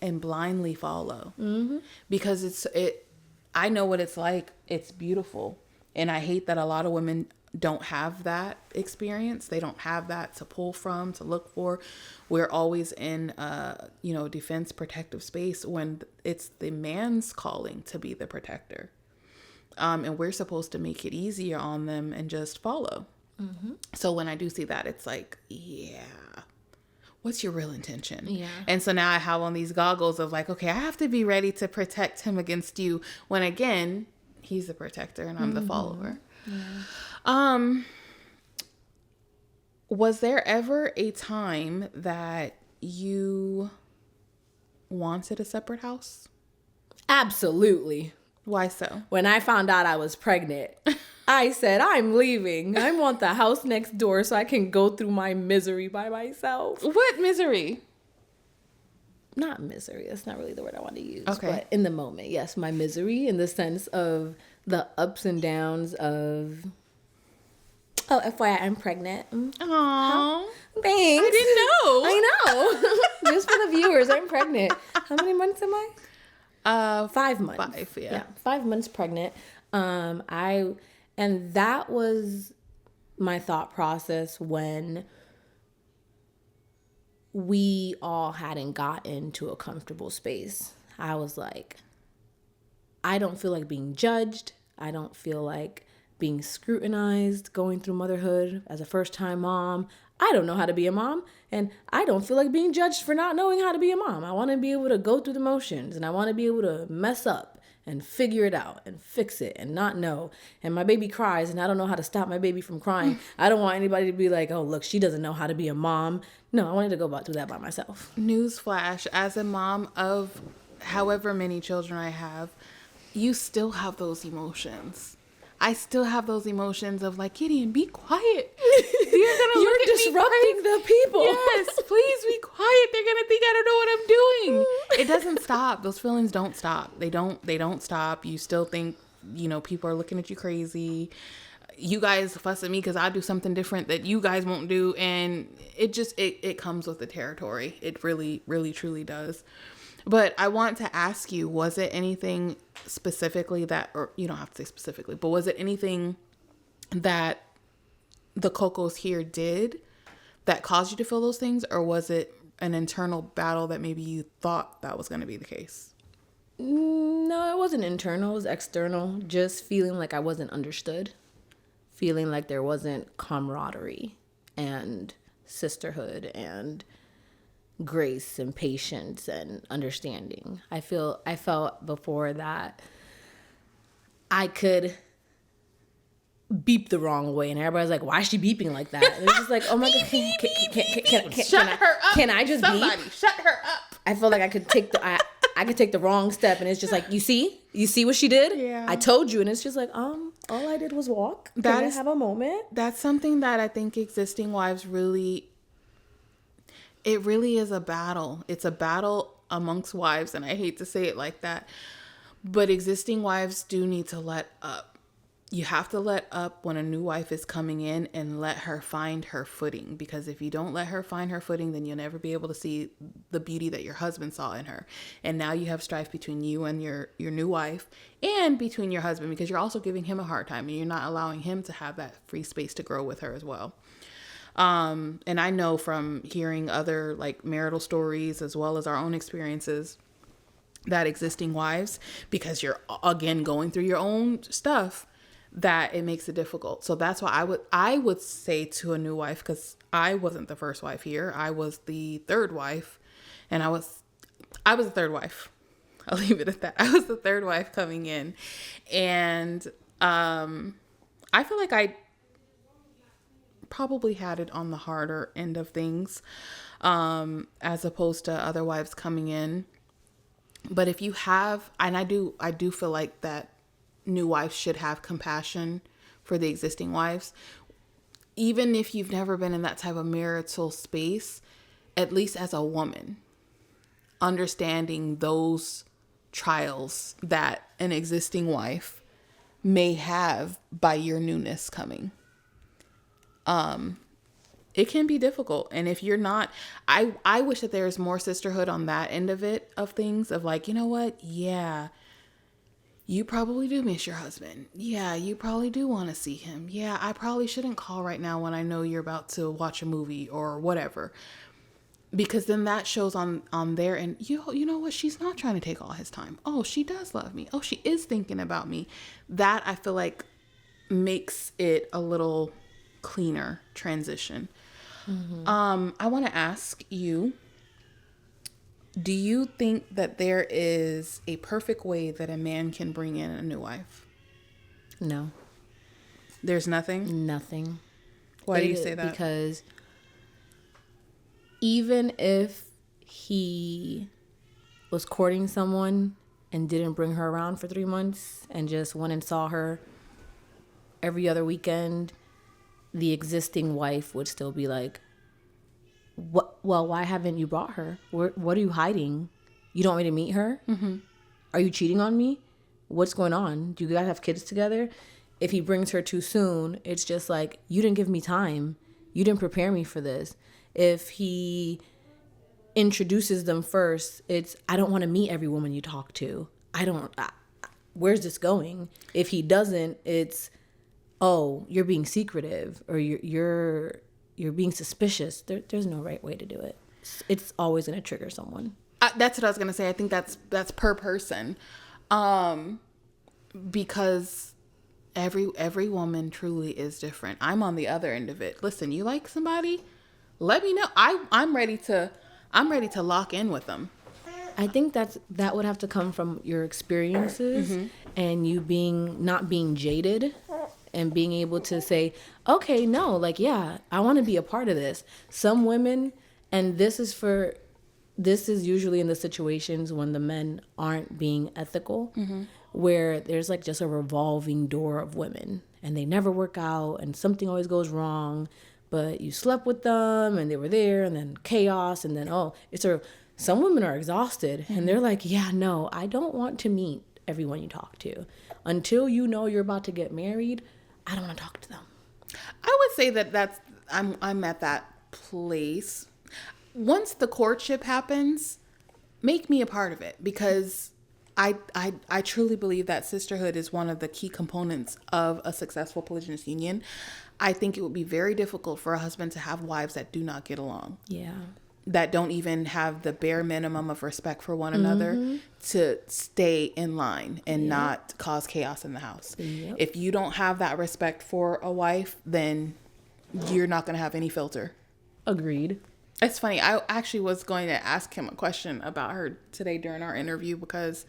and blindly follow, because I know what it's like. It's beautiful. And I hate that a lot of women don't have that experience. They don't have that to pull from, to look for. We're always in defense protective space, when it's the man's calling to be the protector. And we're supposed to make it easier on them and just follow. So when I do see that, it's like, yeah, what's your real intention? Yeah. And so now I have on these goggles of like, okay, I have to be ready to protect him against you, when again, he's the protector and I'm the follower. Yeah. Was there ever a time that you wanted a separate house? Absolutely. Why so? When I found out I was pregnant, I said, I'm leaving. I want the house next door so I can go through my misery by myself. What misery? Not misery. That's not really the word I want to use. Okay. But in the moment, yes, my misery in the sense of the ups and downs of... Oh, FYI, I'm pregnant. Aww. Thanks. I didn't know. I know. Just for the viewers, I'm pregnant. How many months am I? 5 months. 5, yeah. 5 months pregnant. And that was my thought process when we all hadn't got into a comfortable space. I was like, I don't feel like being judged. I don't feel like being scrutinized going through motherhood as a first-time mom. I don't know how to be a mom, and I don't feel like being judged for not knowing how to be a mom. I want to be able to go through the motions, and I want to be able to mess up and figure it out and fix it and not know. And my baby cries, and I don't know how to stop my baby from crying. I don't want anybody to be like, oh, look, she doesn't know how to be a mom. No, I wanted to go through that by myself. Newsflash, as a mom of however many children I have, you still have those emotions. I still have those emotions of like, Gideon, be quiet. You're disrupting the people. Yes, please be quiet. They're gonna think I don't know what I'm doing. It doesn't stop. Those feelings don't stop. They don't stop. You still think, people are looking at you crazy. You guys fuss at me because I do something different that you guys won't do, and it comes with the territory. It really, really, truly does. But I want to ask you, was it anything specifically that, or you don't have to say specifically, but was it anything that the Cocos here did that caused you to feel those things? Or was it an internal battle that maybe you thought that was going to be the case? No, it wasn't internal. It was external. Just feeling like I wasn't understood. Feeling like there wasn't camaraderie and sisterhood and grace and patience and understanding. I felt before that I could beep the wrong way, and everybody's like, why is she beeping like that? And it's just like, oh my god, can I just Somebody beep? shut her up. I feel like I could take the wrong step, and it's just like, you see what she did? Yeah. I told you. And it's just like, all I did was walk. Can I have a moment? That's something that I think existing wives it really is a battle. It's a battle amongst wives, and I hate to say it like that, but existing wives do need to let up. You have to let up when a new wife is coming in and let her find her footing, because if you don't let her find her footing, then you'll never be able to see the beauty that your husband saw in her. And now you have strife between you and your new wife, and between your husband, because you're also giving him a hard time and you're not allowing him to have that free space to grow with her as well. And I know from hearing other like marital stories as well as our own experiences that existing wives, because you're again going through your own stuff, that it makes it difficult. So that's why I would say to a new wife, because I wasn't the first wife here. I was the third wife, and I was the third wife. I'll leave it at that. I was the third wife coming in, and I feel like I probably had it on the harder end of things, as opposed to other wives coming in. But if you have, and I do feel like that new wives should have compassion for the existing wives, even if you've never been in that type of marital space, at least as a woman, understanding those trials that an existing wife may have by your newness coming. It can be difficult. And if you're not, I wish that there's more sisterhood on that end of it, of things, of like, you know what? Yeah, you probably do miss your husband. Yeah, you probably do want to see him. Yeah, I probably shouldn't call right now when I know you're about to watch a movie or whatever. Because then that shows on their end, you know what, she's not trying to take all his time. Oh, she does love me. Oh, she is thinking about me. That I feel like makes it a little cleaner transition. I want to ask you, do you think that there is a perfect way that a man can bring in a new wife? No. There's nothing? Nothing. Why do you say that? Because even if he was courting someone and didn't bring her around for 3 months and just went and saw her every other weekend, the existing wife would still be like, "What? Well, why haven't you brought her? What are you hiding? You don't want me to meet her? Mm-hmm. Are you cheating on me? What's going on? Do you guys have kids together?" If he brings her too soon, it's just like, you didn't give me time. You didn't prepare me for this. If he introduces them first, it's, I don't want to meet every woman you talk to. Where's this going? If he doesn't, it's, oh, you're being secretive, or you're being suspicious. There's no right way to do it. It's always going to trigger someone. That's what I was going to say. I think that's per person. Because every woman truly is different. I'm on the other end of it. Listen, you like somebody? Let me know. I'm ready to lock in with them. I think that would have to come from your experiences and you not being jaded and being able to say, okay, no, like, yeah, I want to be a part of this. Some women, and this is usually in the situations when the men aren't being ethical, where there's like just a revolving door of women and they never work out and something always goes wrong, but you slept with them and they were there and then chaos and then, some women are exhausted and they're like, yeah, no, I don't want to meet everyone you talk to. Until you know you're about to get married, I don't want to talk to them. I would say that I'm at that place. Once the courtship happens, make me a part of it, because I truly believe that sisterhood is one of the key components of a successful polygynous union. I think it would be very difficult for a husband to have wives that do not get along. Yeah. That don't even have the bare minimum of respect for one another to stay in line and not cause chaos in the house. Yep. If you don't have that respect for a wife, then you're not going to have any filter. Agreed. It's funny. I actually was going to ask him a question about her today during our interview, because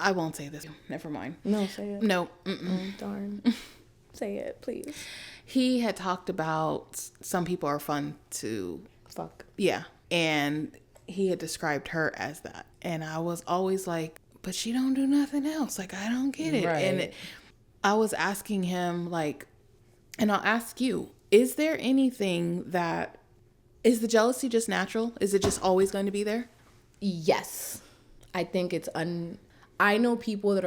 I won't say this. Never mind. No, say it. No. Oh, darn. Say it, please. He had talked about some people are fun to fuck. Yeah. And he had described her as that. And I was always like, but she don't do nothing else. Like, I don't get it. Right. And I was asking him, like, and I'll ask you, is there anything that, is the jealousy just natural? Is it just always going to be there? Yes. I think it's I know people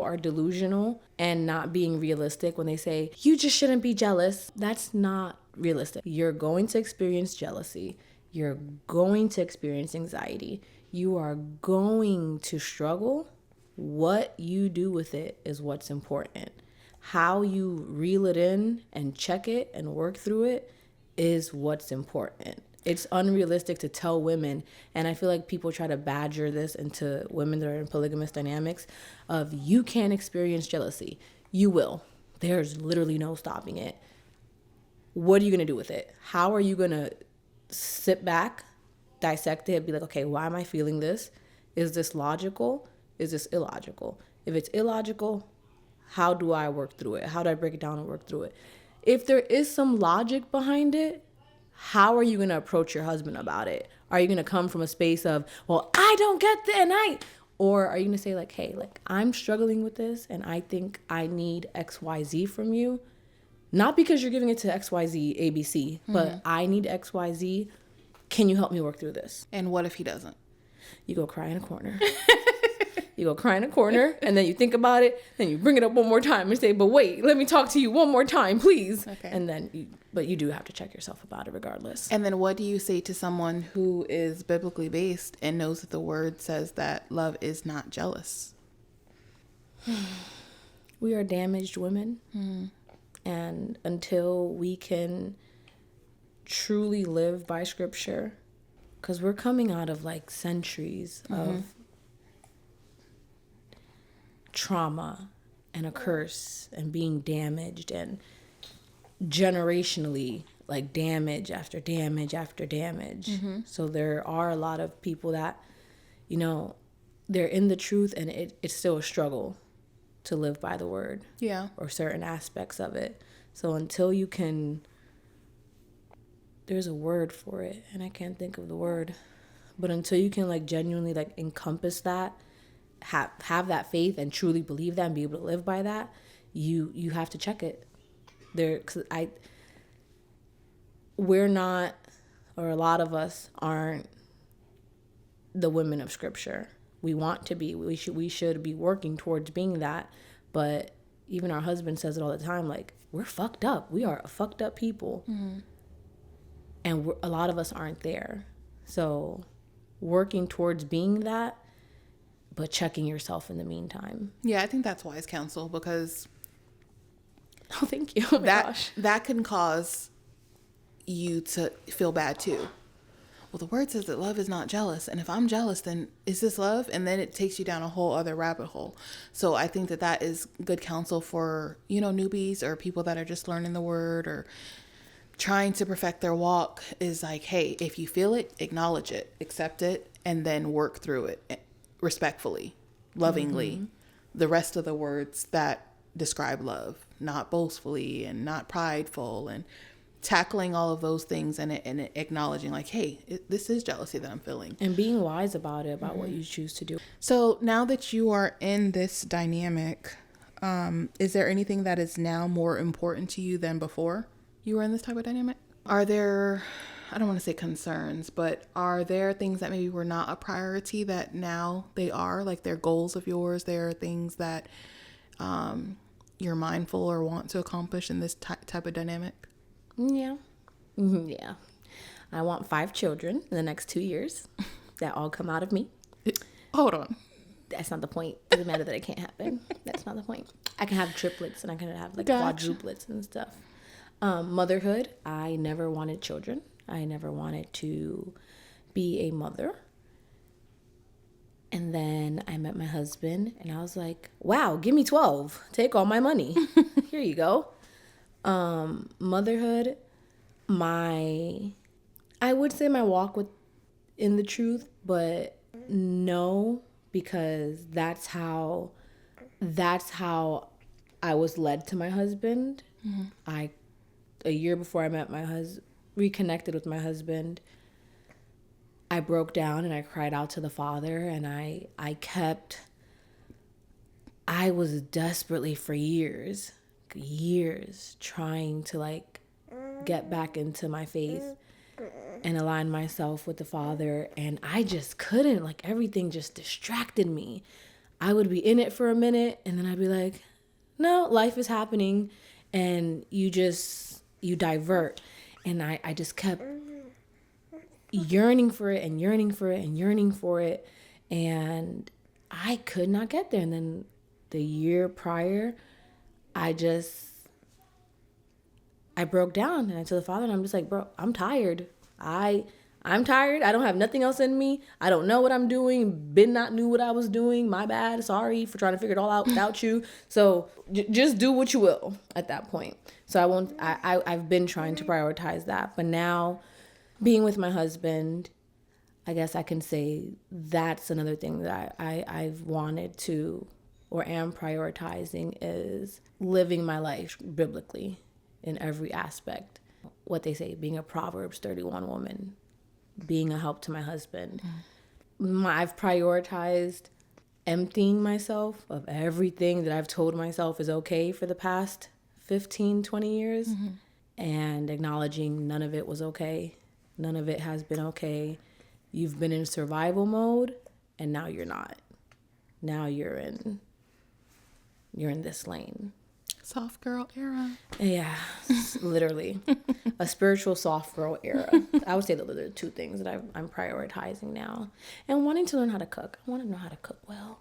are delusional and not being realistic when they say, you just shouldn't be jealous. That's not realistic. You're going to experience jealousy. You're going to experience anxiety. You are going to struggle. What you do with it is what's important. How you reel it in and check it and work through it is what's important. It's unrealistic to tell women, and I feel like people try to badger this into women that are in polygamous dynamics, of you can't experience jealousy. You will. There's literally no stopping it. What are you going to do with it? How are you going to sit back, dissect it, be like, okay, why am I feeling this? Is this logical? Is this illogical? If it's illogical, how do I work through it? How do I break it down and work through it? If there is some logic behind it, how are you going to approach your husband about it? Are you going to come from a space of, well, I don't get the or are you going to say like, hey, like, I'm struggling with this and I think I need XYZ from you? Not because you're giving it to XYZ, ABC, but I need XYZ. Can you help me work through this? And what if he doesn't? You go cry in a corner. You go cry in a corner, and then you think about it, then you bring it up one more time and say, but wait, let me talk to you one more time, please. Okay. And then, but you do have to check yourself about it regardless. And then what do you say to someone who is biblically based and knows that the word says that love is not jealous? We are damaged women. And until we can truly live by scripture because we're coming out of like centuries of trauma and a curse and being damaged, and generationally, like damage after damage after damage. So there are a lot of people that, you know, they're in the truth, and it's still a struggle to live by the word. Yeah. Or certain aspects of it. So until you can, there's a word for it, and I can't think of the word, but until you can like genuinely like encompass that, have that faith and truly believe that and be able to live by that, you have to check it. We're not, or a lot of us aren't the women of scripture. We want to be. We should be working towards being that. But even our husband says it all the time, like, we're fucked up. We are fucked up people. And a lot of us aren't there. So working towards being that, but checking yourself in the meantime. Yeah, I think that's wise counsel, because oh, thank you. Oh my gosh. That can cause you to feel bad too. Well, the word says that love is not jealous. And if I'm jealous, then is this love? And then it takes you down a whole other rabbit hole. So I think that is good counsel for, newbies or people that are just learning the word or trying to perfect their walk, is like, hey, if you feel it, acknowledge it, accept it, and then work through it respectfully, lovingly. The rest of the words that describe love, not boastfully and not prideful, and tackling all of those things and acknowledging like, hey, this is jealousy that I'm feeling. And being wise about it, about what you choose to do. So now that you are in this dynamic, is there anything that is now more important to you than before you were in this type of dynamic? Are there, I don't want to say concerns, but are there things that maybe were not a priority that now they are? Like they're goals of yours? There are things that you're mindful or want to accomplish in this type of dynamic? Yeah. Yeah. I want 5 children in the next 2 years that all come out of me. Hold on. That's not the point. It doesn't matter that it can't happen. That's not the point. I can have triplets and I can have like quadruplets and stuff. Motherhood. I never wanted children. I never wanted to be a mother. And then I met my husband and I was like, wow, give me 12. Take all my money. Here you go. Motherhood, I would say my walk in the truth, but no, because that's how I was led to my husband. A year before I met reconnected with my husband, I broke down and I cried out to the Father, and I was desperately for years trying to like get back into my faith and align myself with the Father, and I just couldn't. Like everything just distracted me. I would be in it for a minute and then I'd be like, no, life is happening, and you divert. And I just kept yearning for it and yearning for it and yearning for it, and I could not get there. And then the year prior, I broke down and I told the Father, and I'm just like, bro, I'm tired. I'm tired. I don't have nothing else in me. I don't know what I'm doing. Ben not knew what I was doing. My bad. Sorry for trying to figure it all out without you. So just do what you will at that point. So I've been trying to prioritize that. But now being with my husband, I guess I can say that's another thing that I've wanted to, or am prioritizing, is living my life biblically in every aspect. What they say, being a Proverbs 31 woman, being a help to my husband. I've prioritized emptying myself of everything that I've told myself is okay for the past 15, 20 years, and acknowledging none of it was okay. None of it has been okay. You've been in survival mode, and now you're not. Now you're in this lane. Soft girl era. Yeah, literally. A spiritual soft girl era. I would say that are the 2 things that I'm prioritizing now. And wanting to learn how to cook. I want to know how to cook well.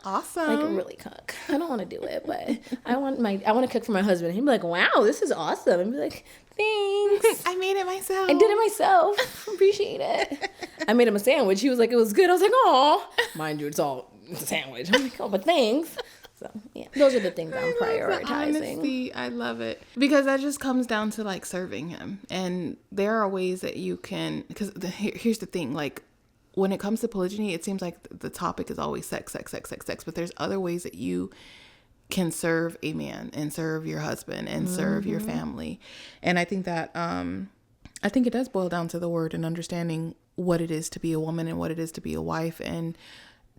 Awesome. Like really cook. I don't want to do it, but I want to cook for my husband. He'd be like, "Wow, this is awesome." And be like, "Thanks." I made it myself. I did it myself. Appreciate it. I made him a sandwich. He was like, "It was good." I was like, "Oh, mind you, it's a sandwich." I'm like, "Oh, but thanks." So yeah, those are the things I'm prioritizing. Honesty, I love it because that just comes down to like serving him, and there are ways that you can. Because here's the thing, like when it comes to polygyny, it seems like the topic is always sex, but there's other ways that you can serve a man and serve your husband and serve your family, and I think that I think it does boil down to the word and understanding what it is to be a woman and what it is to be a wife, and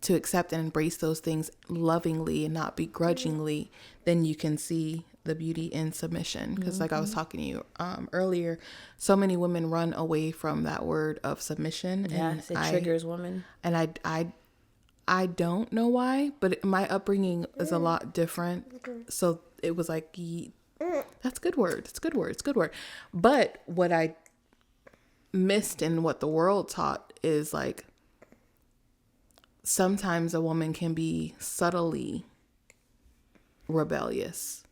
to accept and embrace those things lovingly and not begrudgingly. Then you can see the beauty in submission. Because like I was talking to you earlier, so many women run away from that word of submission. Yes, it triggers women. And I don't know why, but my upbringing is a lot different. So it was like, that's a good word. It's a good word. It's a good word. But what I missed and what the world taught is like, sometimes a woman can be subtly rebellious.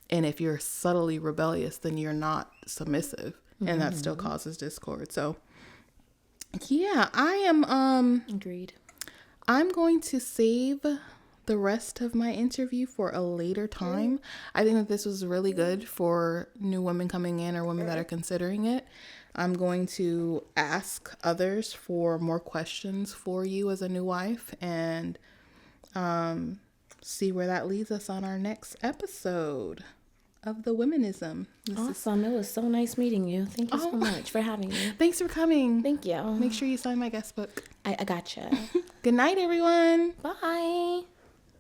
And if you're subtly rebellious, then you're not submissive. And that still causes discord. So yeah, I am Agreed. I'm going to save the rest of my interview for a later time. I think that this was really good for new women coming in or women that are considering it. I'm going to ask others for more questions for you as a new wife, and see where that leads us on our next episode of the Womenism. Awesome. It was so nice meeting you. Thank you so much for having me. Thanks for coming. Thank you. Make sure you sign my guest book. I gotcha. Good night, everyone. Bye.